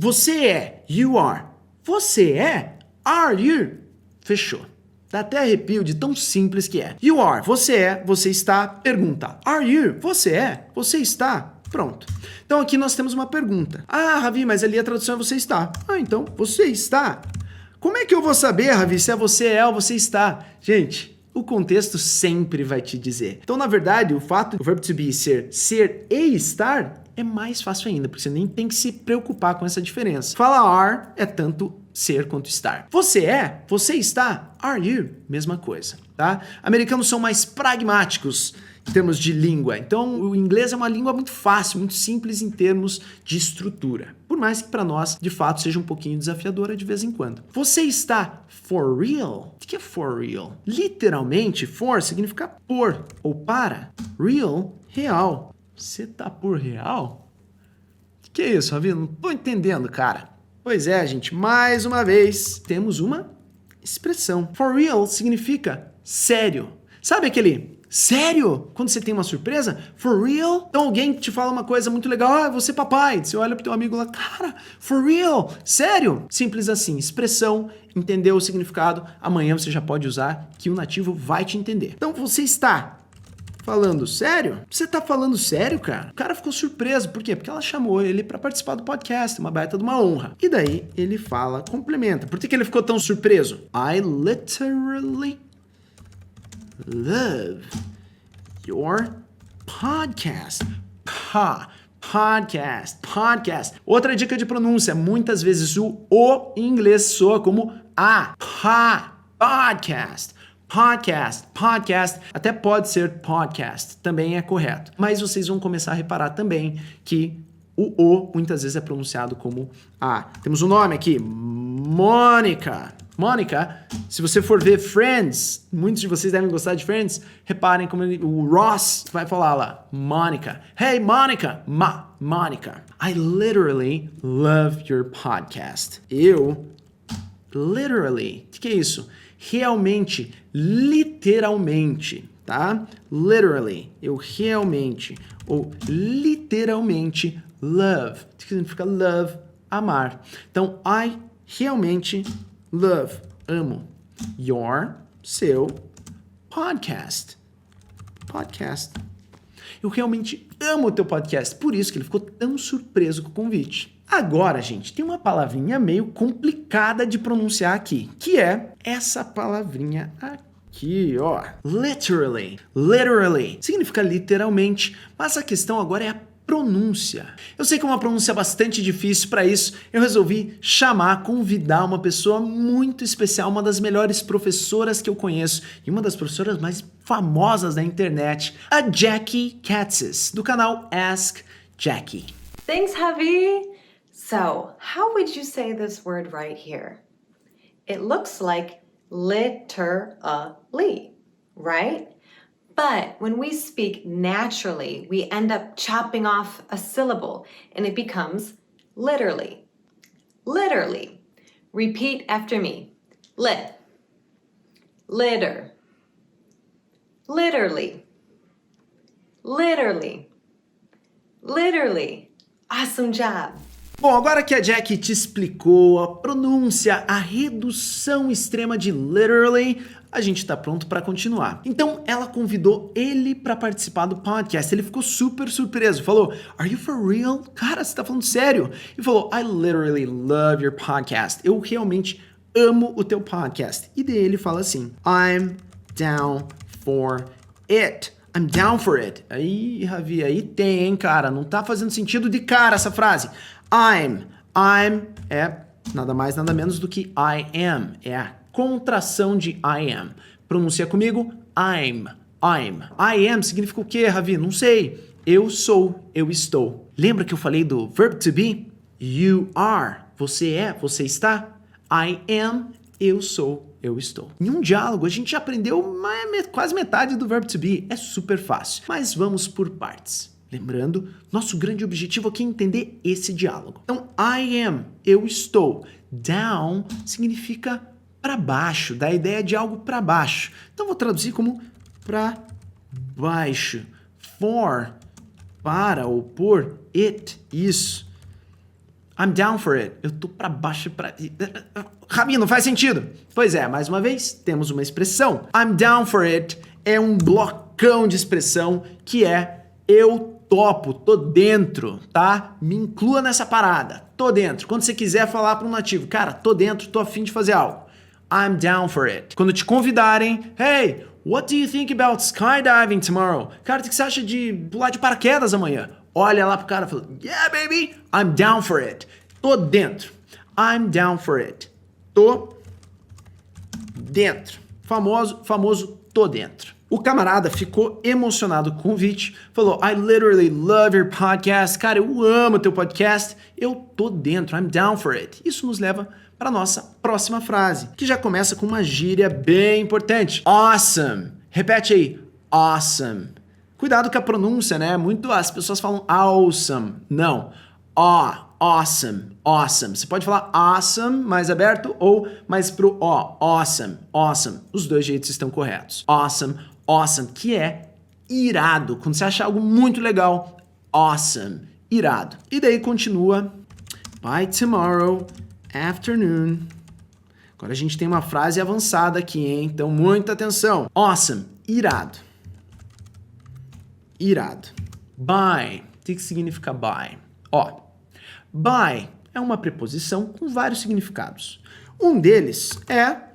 é, you are. Você é, are you. Fechou. Dá até arrepio de tão simples que é. You are, você é, você está, pergunta. Are you, você é, você está. Pronto. Então aqui nós temos uma pergunta. Ah, Ravi, mas ali a tradução é você está. Ah, então, você está. Como é que eu vou saber, Ravi, se é você é ou você está? Gente, o contexto sempre vai te dizer. Então, na verdade, o fato do verbo to be ser e estar é mais fácil ainda, porque você nem tem que se preocupar com essa diferença. Fala are é tanto ser quanto estar. Você é, você está, are you, mesma coisa, tá? Americanos são mais pragmáticos em termos de língua. Então, o inglês é uma língua muito fácil, muito simples em termos de estrutura. Por mais que para nós, de fato, seja um pouquinho desafiadora de vez em quando. Você está for real? O que é for real? Literalmente, for significa por ou para. Real, real. Você tá por real? O que é isso, Ravi? Não tô entendendo, cara. Pois é, gente, mais uma vez, temos uma expressão. For real significa sério. Sabe aquele sério? Quando você tem uma surpresa? For real? Então alguém te fala uma coisa muito legal. Ah, você papai. Você olha pro teu amigo lá, cara, for real? Sério? Simples assim, expressão, entendeu o significado. Amanhã você já pode usar que o nativo vai te entender. Então você está falando sério? Você tá falando sério, cara? O cara ficou surpreso. Por quê? Porque ela chamou ele pra participar do podcast. Uma baita de uma honra. E daí ele fala, complementa. Por que ele ficou tão surpreso? I literally love your podcast. Podcast. Outra dica de pronúncia. Muitas vezes o em inglês soa como a. Podcast. Até pode ser podcast, também é correto. Mas vocês vão começar a reparar também que o muitas vezes é pronunciado como a. Temos um nome aqui, Mônica. Mônica, se você for ver Friends, muitos de vocês devem gostar de Friends, reparem como o Ross vai falar lá, Mônica. Hey, Mônica. Mônica. I literally love your podcast. Eu, literally, o que é isso? Realmente, literalmente, tá? Literally, eu realmente ou literalmente love, que significa love, amar. Então, I realmente love, amo seu podcast. Eu realmente amo o teu podcast, por isso que ele ficou tão surpreso com o convite. Agora, gente, tem uma palavrinha meio complicada de pronunciar aqui, que é essa palavrinha aqui, ó. Literally. Literally. Significa literalmente, mas a questão agora é a pronúncia. Eu sei que é uma pronúncia bastante difícil, para isso eu resolvi convidar uma pessoa muito especial, uma das melhores professoras que eu conheço e uma das professoras mais famosas da internet, a Jackie Katzis, do canal Ask Jackie. Thanks, Javi. So, how would you say this word right here? It looks like literally, right? But when we speak naturally, we end up chopping off a syllable and it becomes literally. Literally. Repeat after me. Litter. Literally. Literally. Literally. Awesome job. Bom, agora que a Jackie te explicou a pronúncia, a redução extrema de literally, a gente tá pronto para continuar. Então, ela convidou ele para participar do podcast. Ele ficou super surpreso. Falou, "Are you for real? Cara, você tá falando sério?" E falou, "I literally love your podcast. Eu realmente amo o teu podcast." E daí ele fala assim, "I'm down for it." I'm down for it. Aí, Javi, aí tem, hein, cara? Não tá fazendo sentido de cara essa frase. I'm é nada mais, nada menos do que I am. É a contração de I am. Pronuncia comigo, I'm. I am significa o quê, Javi? Não sei. Eu sou, eu estou. Lembra que eu falei do verb to be? You are. Você é, você está. I am, eu sou, eu estou. Em um diálogo, a gente já aprendeu quase metade do verb to be. É super fácil. Mas vamos por partes. Lembrando, nosso grande objetivo aqui é entender esse diálogo. Então, I am, eu estou. Down significa para baixo, dá a ideia de algo para baixo. Então, vou traduzir como para baixo. For, para ou por, it, isso. I'm down for it. Eu tô para baixo para... Rabi, não faz sentido. Pois é, mais uma vez, temos uma expressão. I'm down for it é um blocão de expressão que é eu topo, tô dentro, tá? Me inclua nessa parada, tô dentro. Quando você quiser falar para um nativo, cara, tô dentro, tô a fim de fazer algo. I'm down for it. Quando te convidarem, hey, what do you think about skydiving tomorrow? Cara, o que você acha de pular de paraquedas amanhã? Olha lá pro cara e fala, yeah, baby, I'm down for it. Tô dentro. I'm down for it. Tô dentro. Famoso tô dentro. O camarada ficou emocionado com o convite, falou, I literally love your podcast. Cara, eu amo teu podcast. Eu tô dentro, I'm down for it. Isso nos leva para a nossa próxima frase, que já começa com uma gíria bem importante. Awesome. Repete aí, awesome. Cuidado com a pronúncia, né? As pessoas falam awesome. Não. Awesome. Você pode falar awesome mais aberto ou mais pro awesome. Os dois jeitos estão corretos. Awesome, que é irado. Quando você acha algo muito legal, awesome, irado. E daí continua, by tomorrow afternoon. Agora a gente tem uma frase avançada aqui, hein? Então muita atenção. Awesome, irado. By, o que significa by? By é uma preposição com vários significados. Um deles é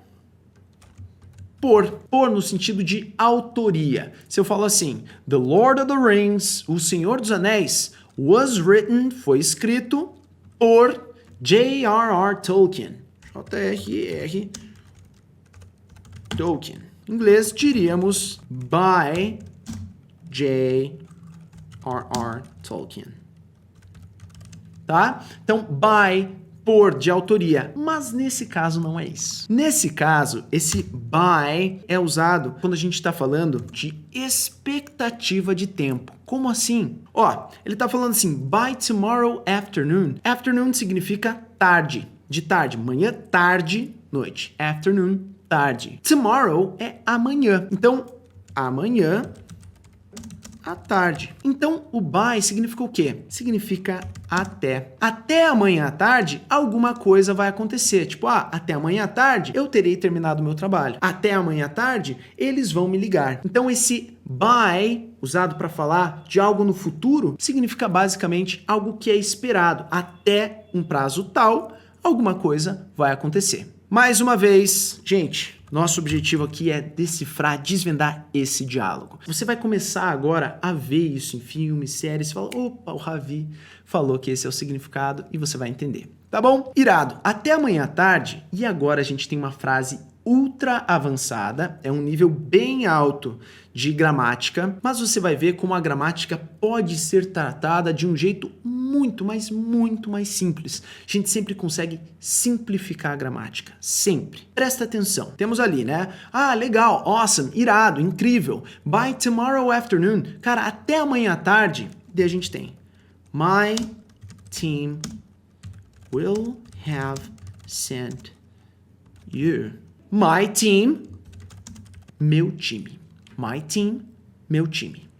por no sentido de autoria. Se eu falo assim, The Lord of the Rings, O Senhor dos Anéis, was written, foi escrito por J.R.R. Tolkien. J.R.R. Tolkien. Em inglês diríamos by J.R.R. Tolkien. Tá? Então, by, por, de autoria. Mas nesse caso não é isso. Nesse caso, esse by é usado quando a gente está falando de expectativa de tempo. Como assim? Ele está falando assim, by tomorrow afternoon. Afternoon significa tarde, de tarde. Manhã, tarde, noite. Afternoon, tarde. Tomorrow é amanhã. Então, amanhã à tarde. Então, o by significa o quê? Significa até. Até amanhã à tarde, alguma coisa vai acontecer. Tipo, até amanhã à tarde eu terei terminado o meu trabalho. Até amanhã à tarde, eles vão me ligar. Então, esse by, usado para falar de algo no futuro, significa basicamente algo que é esperado. Até um prazo tal, alguma coisa vai acontecer. Mais uma vez, gente, nosso objetivo aqui é decifrar, desvendar esse diálogo. Você vai começar agora a ver isso em filmes, séries, e fala, opa, o Ravi falou que esse é o significado e você vai entender. Tá bom? Irado. Até amanhã à tarde. E agora a gente tem uma frase ultra avançada, é um nível bem alto de gramática, mas você vai ver como a gramática pode ser tratada de um jeito muito, mas muito mais simples. A gente sempre consegue simplificar a gramática, sempre. Presta atenção. Temos ali, né? Legal, awesome, irado, incrível. By tomorrow afternoon. Cara, até amanhã à tarde. Daí a gente tem my team will have sent you. My team, meu time. My team, meu time.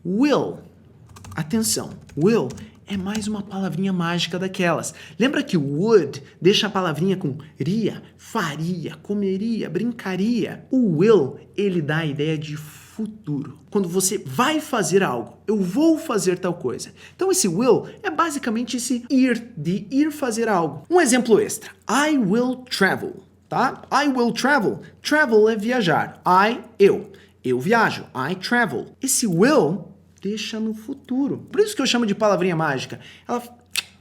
Will, atenção, will é mais uma palavrinha mágica daquelas. Lembra que would deixa a palavrinha com ria, faria, comeria, brincaria? O will, ele dá a ideia de futuro. Quando você vai fazer algo, eu vou fazer tal coisa. Então esse will é basicamente esse ir, de ir fazer algo. Um exemplo extra. I will travel. Tá? I will travel. Travel é viajar. Eu viajo. I travel. Esse will deixa no futuro. Por isso que eu chamo de palavrinha mágica. Ela,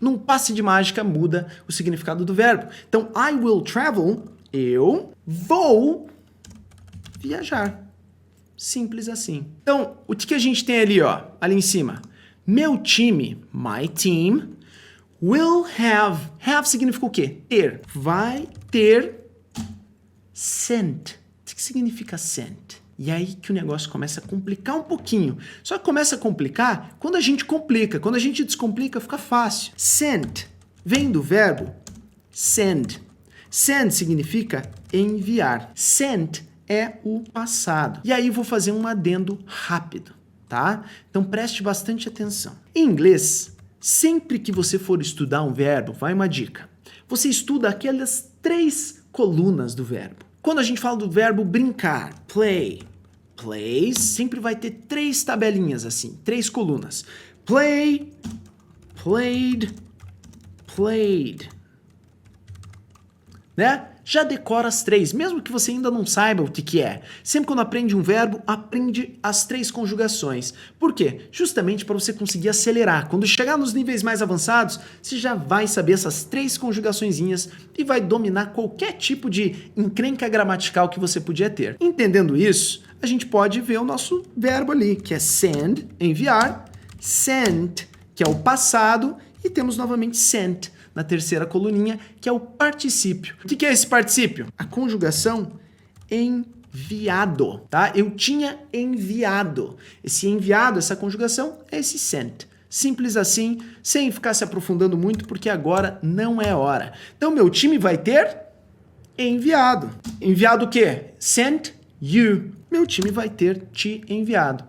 num passe de mágica, muda o significado do verbo. Então, I will travel. Eu vou viajar. Simples assim. Então, o que a gente tem ali, ó? Ali em cima. Meu time, my team, will have. Have significa o quê? Ter. Vai ter sent. O que significa sent? E aí que o negócio começa a complicar um pouquinho. Só que começa a complicar quando a gente complica. Quando a gente descomplica, fica fácil. Sent vem do verbo send. Send significa enviar. Sent é o passado. E aí vou fazer um adendo rápido, tá? Então preste bastante atenção. Em inglês, sempre que você for estudar um verbo, vai uma dica. Você estuda aquelas 3 colunas do verbo. Quando a gente fala do verbo brincar, play, sempre vai ter 3 tabelinhas assim, 3 colunas. Play, played, played. Né? Já decora as 3, mesmo que você ainda não saiba o que é. Sempre quando aprende um verbo, aprende as 3 conjugações. Por quê? Justamente para você conseguir acelerar. Quando chegar nos níveis mais avançados, você já vai saber essas 3 conjugaçõezinhas e vai dominar qualquer tipo de encrenca gramatical que você podia ter. Entendendo isso, a gente pode ver o nosso verbo ali, que é send, enviar, sent, que é o passado, e temos novamente sent, na terceira coluninha, que é o particípio. O que é esse particípio? A conjugação enviado, tá? Eu tinha enviado. Esse enviado, essa conjugação, é esse sent. Simples assim, sem ficar se aprofundando muito, porque agora não é hora. Então, meu time vai ter enviado. Enviado o quê? Sent you. Meu time vai ter te enviado.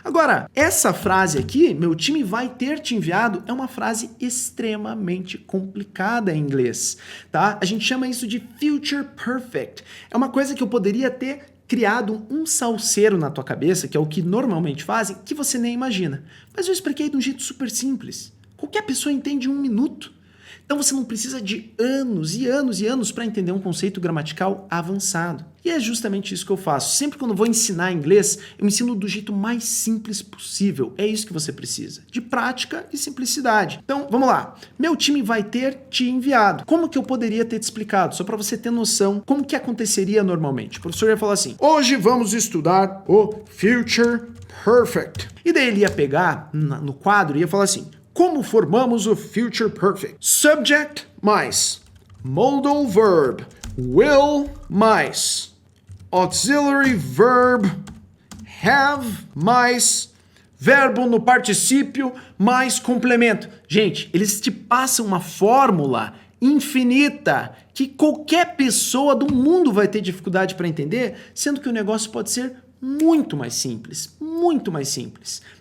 Agora, essa frase aqui, meu time vai ter te enviado, é uma frase extremamente complicada em inglês, tá? A gente chama isso de future perfect. É uma coisa que eu poderia ter criado um salseiro na tua cabeça, que é o que normalmente fazem, que você nem imagina. Mas eu expliquei de um jeito super simples. Qualquer pessoa entende em 1 minuto. Então você não precisa de anos e anos e anos para entender um conceito gramatical avançado. E é justamente isso que eu faço. Sempre quando eu vou ensinar inglês, eu ensino do jeito mais simples possível. É isso que você precisa, de prática e simplicidade. Então, vamos lá. Meu time vai ter te enviado. Como que eu poderia ter te explicado? Só para você ter noção como que aconteceria normalmente. O professor ia falar assim, hoje vamos estudar o Future Perfect. E daí ele ia pegar no quadro e ia falar assim, como formamos o Future Perfect? Subject mais modal verb, will mais auxiliary verb, have mais verbo no particípio mais complemento. Gente, eles te passam uma fórmula infinita que qualquer pessoa do mundo vai ter dificuldade para entender, sendo que o negócio pode ser muito mais simples,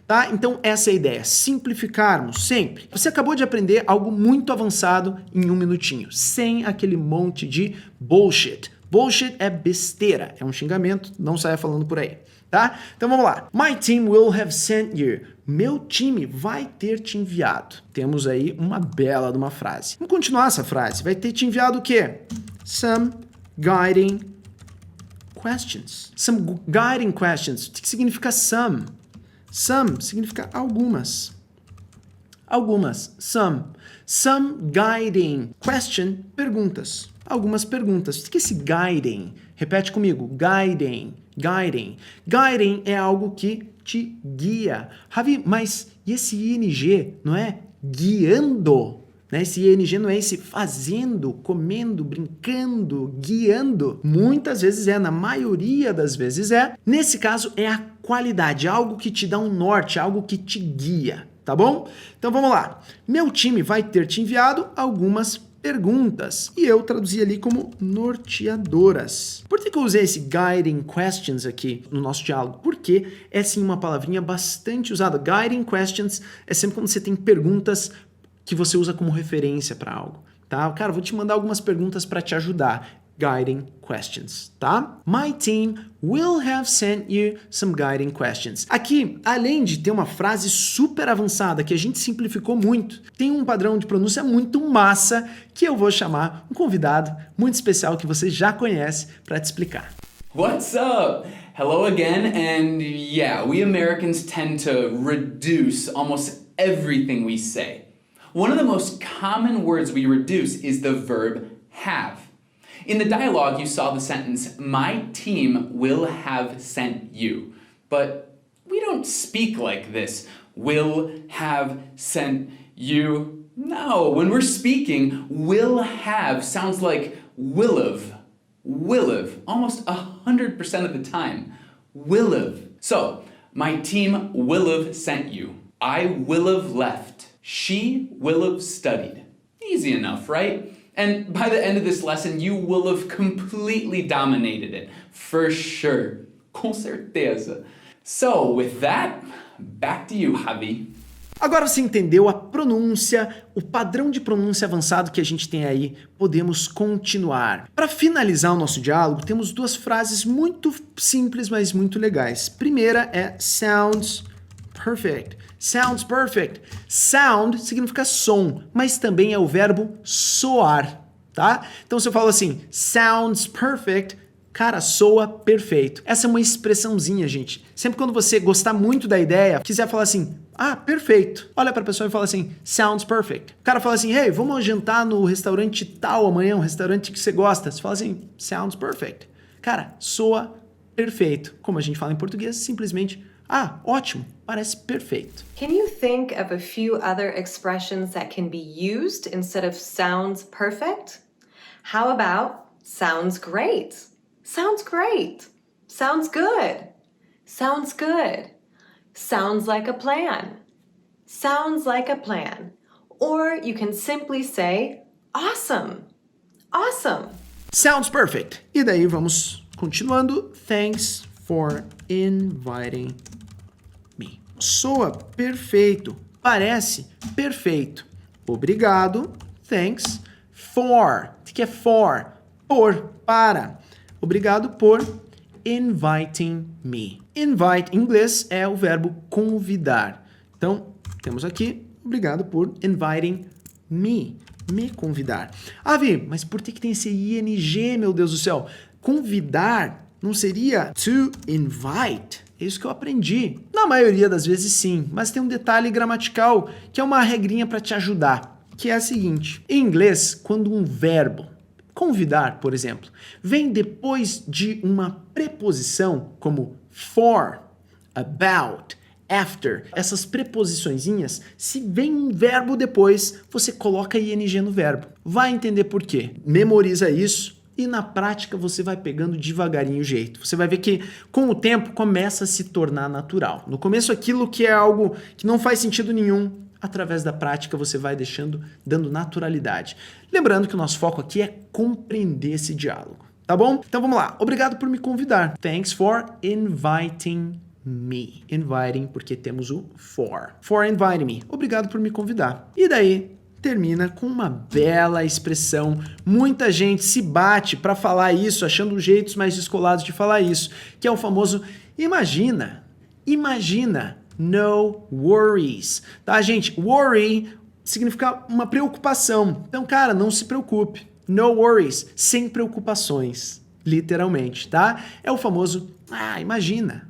tá? Então essa é a ideia, simplificarmos sempre. Você acabou de aprender algo muito avançado em 1 minutinho, sem aquele monte de bullshit. Bullshit é besteira, é um xingamento, não saia falando por aí, tá? Então vamos lá. My team will have sent you. Meu time vai ter te enviado. Temos aí uma bela de uma frase. Vamos continuar essa frase. Vai ter te enviado o quê? Some guiding questions. Some guiding questions. O que significa some? Some significa algumas. Algumas. Some. Some guiding question, perguntas. Algumas perguntas. O que é esse guiding? Repete comigo. Guiding. Guiding. Guiding é algo que te guia. Ravi, mas e esse ING não é guiando? Né? Esse ING não é esse fazendo, comendo, brincando, guiando. Muitas vezes é, na maioria das vezes é. Nesse caso é a qualidade, algo que te dá um norte, algo que te guia, tá bom? Então vamos lá. Meu time vai ter te enviado algumas perguntas. E eu traduzi ali como norteadoras. Por que eu usei esse guiding questions aqui no nosso diálogo? Porque é sim uma palavrinha bastante usada. Guiding questions é sempre quando você tem perguntas que você usa como referência para algo, tá? Cara, vou te mandar algumas perguntas para te ajudar. Guiding questions, tá? My team will have sent you some guiding questions. Aqui, além de ter uma frase super avançada que a gente simplificou muito, tem um padrão de pronúncia muito massa que eu vou chamar um convidado muito especial que você já conhece para te explicar. What's up? Hello again, and yeah, we Americans tend to reduce almost everything we say. One of the most common words we reduce is the verb have. In the dialogue, you saw the sentence, my team will have sent you. But we don't speak like this, will have sent you. No, when we're speaking, will have sounds like will have, almost 100% of the time. Will have. So, my team will have sent you. I will have left. She will have studied. Easy enough, right? And by the end of this lesson, you will have completely dominated it. For sure. Com certeza. So, with that, back to you, Javi. Agora você entendeu a pronúncia, o padrão de pronúncia avançado que a gente tem aí, podemos continuar. Para finalizar o nosso diálogo, temos duas frases muito simples, mas muito legais. Primeira é sounds perfect. Sounds perfect. Sound significa som, mas também é o verbo soar, tá? Então se eu falo assim, sounds perfect, cara, soa perfeito. Essa é uma expressãozinha, gente. Sempre quando você gostar muito da ideia, quiser falar assim, ah, perfeito. Olha pra pessoa e fala assim, sounds perfect. O cara fala assim, hey, vamos jantar no restaurante tal amanhã, um restaurante que você gosta. Você fala assim, sounds perfect. Cara, soa perfeito. Como a gente fala em português, simplesmente, ah, ótimo, parece perfeito. Can you think of a few other expressions that can be used instead of sounds perfect? How about sounds great? Sounds great. Sounds good. Sounds good. Sounds like a plan. Sounds like a plan. Or you can simply say awesome. Awesome. Sounds perfect. E daí vamos continuando. Thanks for inviting me. Soa perfeito. Parece perfeito. Obrigado. Thanks for. O que é for? Por, para. Obrigado por inviting me. Invite, em inglês, é o verbo convidar. Então, temos aqui, obrigado por inviting me. Me convidar. Ah, Vi, mas por que tem esse ing, meu Deus do céu? Convidar não seria to invite? É isso que eu aprendi. Na maioria das vezes, sim. Mas tem um detalhe gramatical, que é uma regrinha para te ajudar, que é a seguinte. Em inglês, quando um verbo, convidar, por exemplo, vem depois de uma preposição como for, about, after, essas preposiçõezinhas, se vem um verbo depois, você coloca ing no verbo. Vai entender por quê. Memoriza isso e na prática você vai pegando devagarinho o jeito. Você vai ver que com o tempo começa a se tornar natural. No começo aquilo que é algo que não faz sentido nenhum, através da prática você vai dando naturalidade. Lembrando que o nosso foco aqui é compreender esse diálogo, tá bom? Então vamos lá. Obrigado por me convidar. Thanks for inviting me. Inviting, porque temos o for. For inviting me. Obrigado por me convidar. E daí, termina com uma bela expressão. Muita gente se bate para falar isso, achando jeitos mais descolados de falar isso, que é o famoso imagina. Imagina. No worries. Tá, gente? Worry significa uma preocupação. Então, cara, não se preocupe. No worries. Sem preocupações. Literalmente, tá? É o famoso, imagina.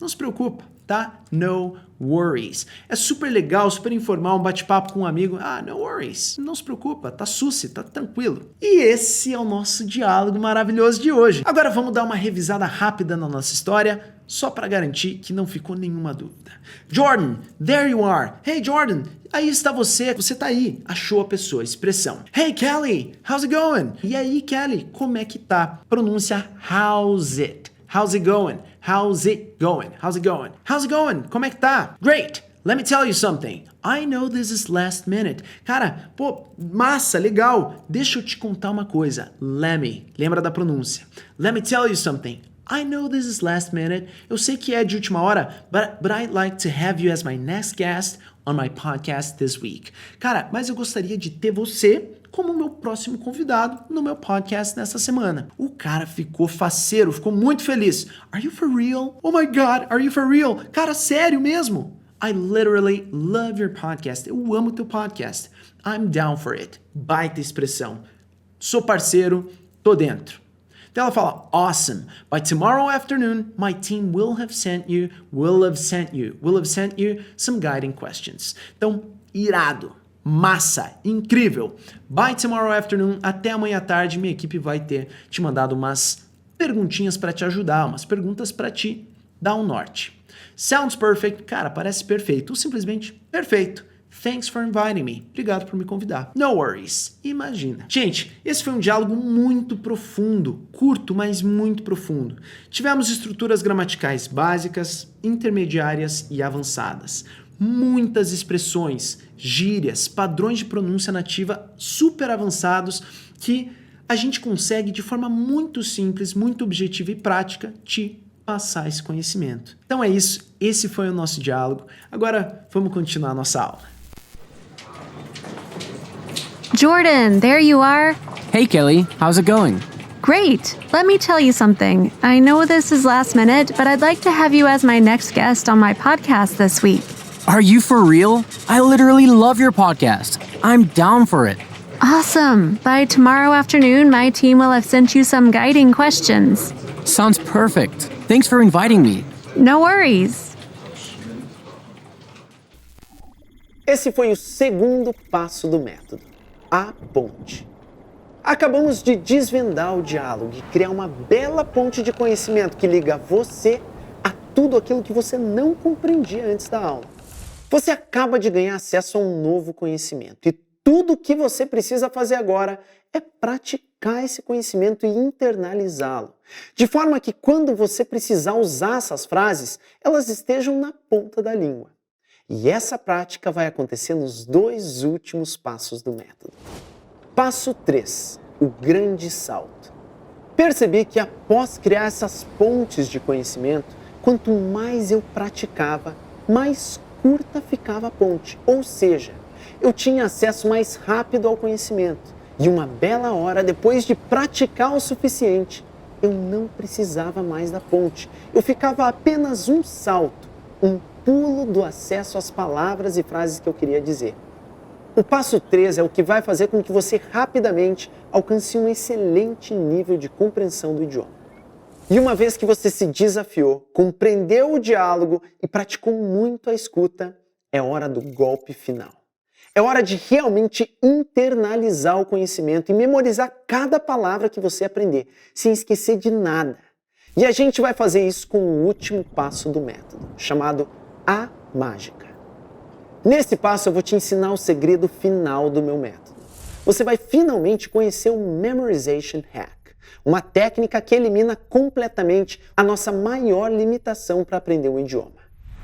Não se preocupa, tá? No worries. É super legal, super informal, um bate-papo com um amigo. No worries. Não se preocupa, tá suci, tá tranquilo. E esse é o nosso diálogo maravilhoso de hoje. Agora vamos dar uma revisada rápida na nossa história, só para garantir que não ficou nenhuma dúvida. Jordan, there you are. Hey, Jordan, aí está você tá aí. Achou a pessoa, expressão. Hey, Kelly, how's it going? E aí, Kelly, como é que tá? Pronúncia how's it. How's it going? How's it going? How's it going? How's it going? Como é que tá? Great! Let me tell you something. I know this is last minute. Cara, massa, legal. Deixa eu te contar uma coisa. Lembra da pronúncia. Let me tell you something. I know this is last minute. Eu sei que é de última hora, but I'd like to have you as my next guest on my podcast this week. Cara, mas eu gostaria de ter você como meu próximo convidado no meu podcast nessa semana. O cara ficou faceiro, ficou muito feliz. Are you for real? Oh my God, are you for real? Cara, sério mesmo? I literally love your podcast. Eu amo teu podcast. I'm down for it. Baita expressão. Sou parceiro, tô dentro. Então ela fala, awesome. By tomorrow afternoon, my team will have sent you some guiding questions. Então, irado. Massa, incrível. By tomorrow afternoon, até amanhã à tarde, minha equipe vai ter te mandado umas perguntinhas para te ajudar, umas perguntas para te dar um norte. Sounds perfect. Cara, parece perfeito. Ou simplesmente perfeito. Thanks for inviting me. Obrigado por me convidar. No worries. Imagina. Gente, esse foi um diálogo muito profundo. Curto, mas muito profundo. Tivemos estruturas gramaticais básicas, intermediárias e avançadas. Muitas expressões, gírias, padrões de pronúncia nativa super avançados que a gente consegue de forma muito simples, muito objetiva e prática te passar esse conhecimento. Então é isso, esse foi o nosso diálogo. Agora vamos continuar a nossa aula. Jordan, there you are. Hey, Kelly, how's it going? Great. Let me tell you something. I know this is last minute, but I'd like to have you as my next guest on my podcast this week. Are you for real? I literally love your podcast. I'm down for it. Awesome. By tomorrow afternoon, my team will have sent you some guiding questions. Sounds perfect. Thanks for inviting me. No worries. Esse foi o segundo passo do método, a ponte. Acabamos de desvendar o diálogo e criar uma bela ponte de conhecimento que liga você a tudo aquilo que você não compreendia antes da aula. Você acaba de ganhar acesso a um novo conhecimento e tudo o que você precisa fazer agora é praticar esse conhecimento e internalizá-lo, de forma que quando você precisar usar essas frases, elas estejam na ponta da língua. E essa prática vai acontecer nos 2 últimos passos do método. Passo 3, o grande salto. Percebi que após criar essas pontes de conhecimento, quanto mais eu praticava, mais curta ficava a ponte, ou seja, eu tinha acesso mais rápido ao conhecimento. E uma bela hora depois de praticar o suficiente, eu não precisava mais da ponte. Eu ficava a apenas um salto, um pulo do acesso às palavras e frases que eu queria dizer. O passo 3 é o que vai fazer com que você rapidamente alcance um excelente nível de compreensão do idioma. E uma vez que você se desafiou, compreendeu o diálogo e praticou muito a escuta, é hora do golpe final. É hora de realmente internalizar o conhecimento e memorizar cada palavra que você aprender, sem esquecer de nada. E a gente vai fazer isso com o último passo do método, chamado a mágica. Nesse passo eu vou te ensinar o segredo final do meu método. Você vai finalmente conhecer o Memorization Hack, uma técnica que elimina completamente a nossa maior limitação para aprender o idioma.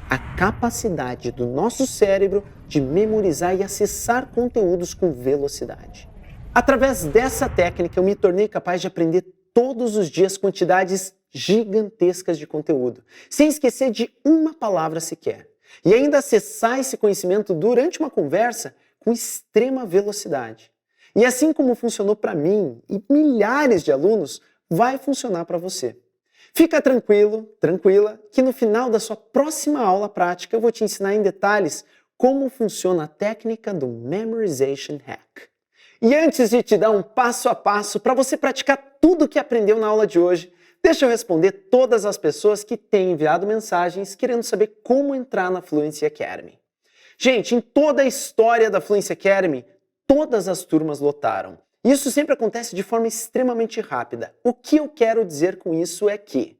A capacidade do nosso cérebro de memorizar e acessar conteúdos com velocidade. Através dessa técnica eu me tornei capaz de aprender todos os dias quantidades gigantescas de conteúdo, sem esquecer de uma palavra sequer. E ainda acessar esse conhecimento durante uma conversa com extrema velocidade. E assim como funcionou para mim e milhares de alunos, vai funcionar para você. Fica tranquilo, tranquila, que no final da sua próxima aula prática eu vou te ensinar em detalhes como funciona a técnica do Memorization Hack. E antes de te dar um passo a passo para você praticar tudo o que aprendeu na aula de hoje, deixa eu responder todas as pessoas que têm enviado mensagens querendo saber como entrar na Fluency Academy. Gente, em toda a história da Fluency Academy, todas as turmas lotaram. Isso sempre acontece de forma extremamente rápida. O que eu quero dizer com isso é que,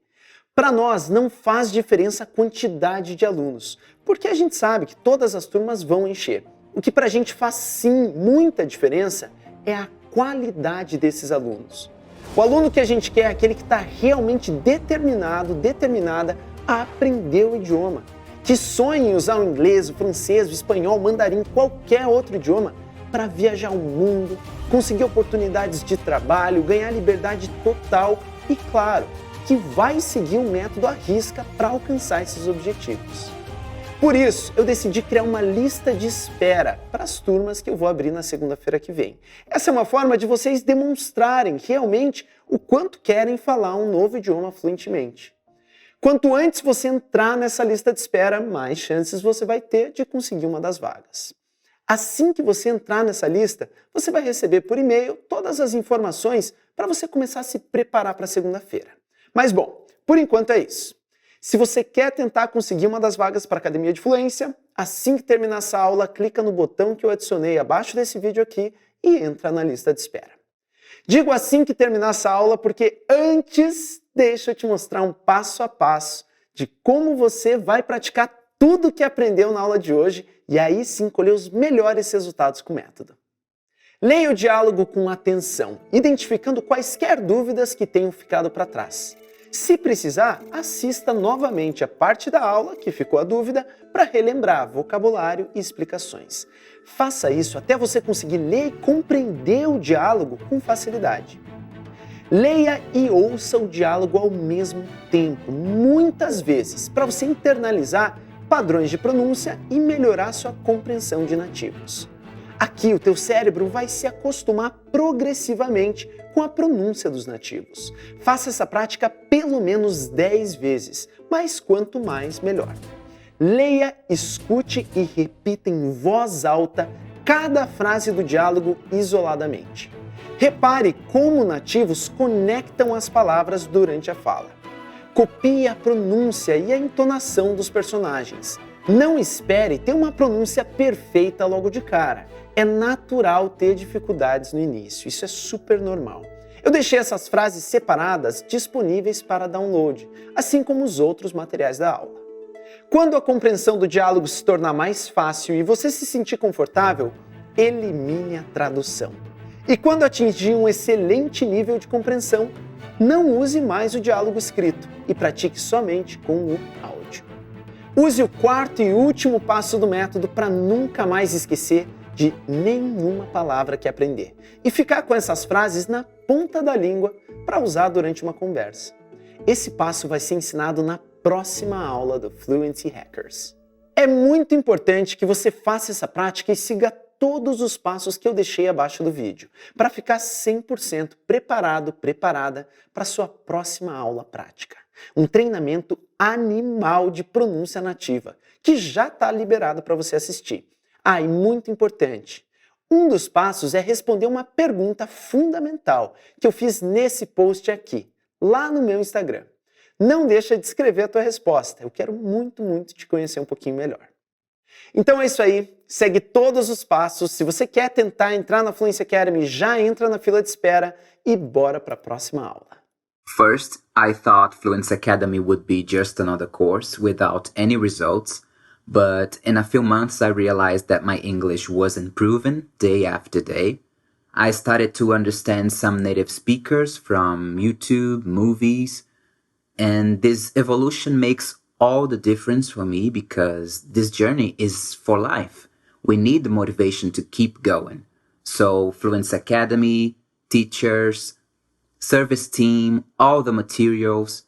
para nós, não faz diferença a quantidade de alunos, porque a gente sabe que todas as turmas vão encher. O que para a gente faz sim muita diferença é a qualidade desses alunos. O aluno que a gente quer é aquele que está realmente determinada a aprender o idioma, que sonha em usar o inglês, o francês, o espanhol, o mandarim, qualquer outro idioma para viajar o mundo, conseguir oportunidades de trabalho, ganhar liberdade total e, claro, que vai seguir um método à risca para alcançar esses objetivos. Por isso, eu decidi criar uma lista de espera para as turmas que eu vou abrir na segunda-feira que vem. Essa é uma forma de vocês demonstrarem realmente o quanto querem falar um novo idioma fluentemente. Quanto antes você entrar nessa lista de espera, mais chances você vai ter de conseguir uma das vagas. Assim que você entrar nessa lista, você vai receber por e-mail todas as informações para você começar a se preparar para segunda-feira. Mas bom, por enquanto é isso. Se você quer tentar conseguir uma das vagas para a Academia de Fluência, assim que terminar essa aula, clica no botão que eu adicionei abaixo desse vídeo aqui e entra na lista de espera. Digo assim que terminar essa aula porque antes deixa eu te mostrar um passo a passo de como você vai praticar tudo o que aprendeu na aula de hoje e aí sim colher os melhores resultados com o método. Leia o diálogo com atenção, identificando quaisquer dúvidas que tenham ficado para trás. Se precisar, assista novamente a parte da aula que ficou a dúvida para relembrar vocabulário e explicações. Faça isso até você conseguir ler e compreender o diálogo com facilidade. Leia e ouça o diálogo ao mesmo tempo, muitas vezes, para você internalizar padrões de pronúncia e melhorar sua compreensão de nativos. Aqui o teu cérebro vai se acostumar progressivamente com a pronúncia dos nativos. Faça essa prática pelo menos 10 vezes, mas quanto mais, melhor. Leia, escute e repita em voz alta cada frase do diálogo isoladamente. Repare como nativos conectam as palavras durante a fala. Copie a pronúncia e a entonação dos personagens. Não espere ter uma pronúncia perfeita logo de cara. É natural ter dificuldades no início, isso é super normal. Eu deixei essas frases separadas disponíveis para download, assim como os outros materiais da aula. Quando a compreensão do diálogo se tornar mais fácil e você se sentir confortável, elimine a tradução. E quando atingir um excelente nível de compreensão, não use mais o diálogo escrito e pratique somente com o áudio. Use o quarto e último passo do método para nunca mais esquecer de nenhuma palavra que aprender e ficar com essas frases na ponta da língua para usar durante uma conversa. Esse passo vai ser ensinado na próxima aula do Fluency Hackers. É muito importante que você faça essa prática e siga todos os passos que eu deixei abaixo do vídeo para ficar 100% preparada para sua próxima aula prática. Um treinamento animal de pronúncia nativa que já está liberado para você assistir. E muito importante, um dos passos é responder uma pergunta fundamental que eu fiz nesse post aqui, lá no meu Instagram. Não deixa de escrever a tua resposta, eu quero muito te conhecer um pouquinho melhor. Então é isso aí, segue todos os passos. Se você quer tentar entrar na Fluency Academy, já entra na fila de espera e bora para a próxima aula. First, I thought Fluency Academy would be just another course without any results. But in a few months, I realized that my English was improving day after day. I started to understand some native speakers from YouTube, movies, and this evolution makes all the difference for me because this journey is for life. We need the motivation to keep going. So Fluency Academy, teachers, service team, all the materials,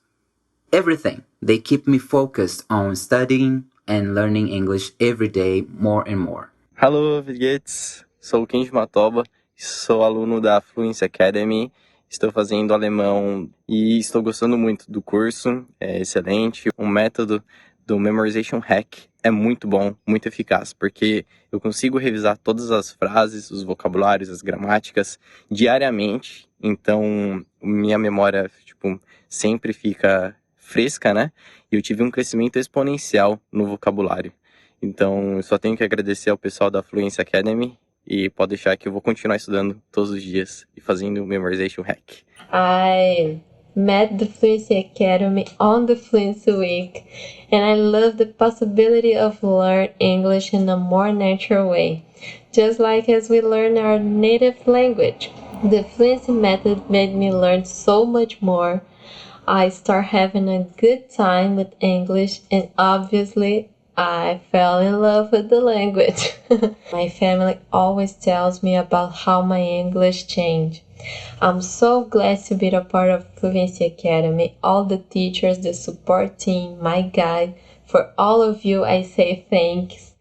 everything. They keep me focused on studying and learning English every day more and more. Hello, Viguetes. Sou o Kenji Matoba, sou aluno da Fluency Academy. Estou fazendo alemão e estou gostando muito do curso, é excelente. O método do Memorization Hack é muito bom, muito eficaz, porque eu consigo revisar todas as frases, os vocabulários, as gramáticas diariamente. Então, minha memória, sempre fica fresca, né? E eu tive um crescimento exponencial no vocabulário. Então, eu só tenho que agradecer ao pessoal da Fluency Academy e pode deixar que eu vou continuar estudando todos os dias e fazendo o Memorization Hack. I met the Fluency Academy on the Fluency Week, and I love the possibility of learn English in a more natural way, just like as we learn our native language. The Fluency method made me learn so much more. I start having a good time with English, and obviously I fell in love with the language. My family always tells me about how my English changed. I'm so glad to be a part of Fluency Academy, all the teachers, the support team, my guide. For all of you, I say thanks.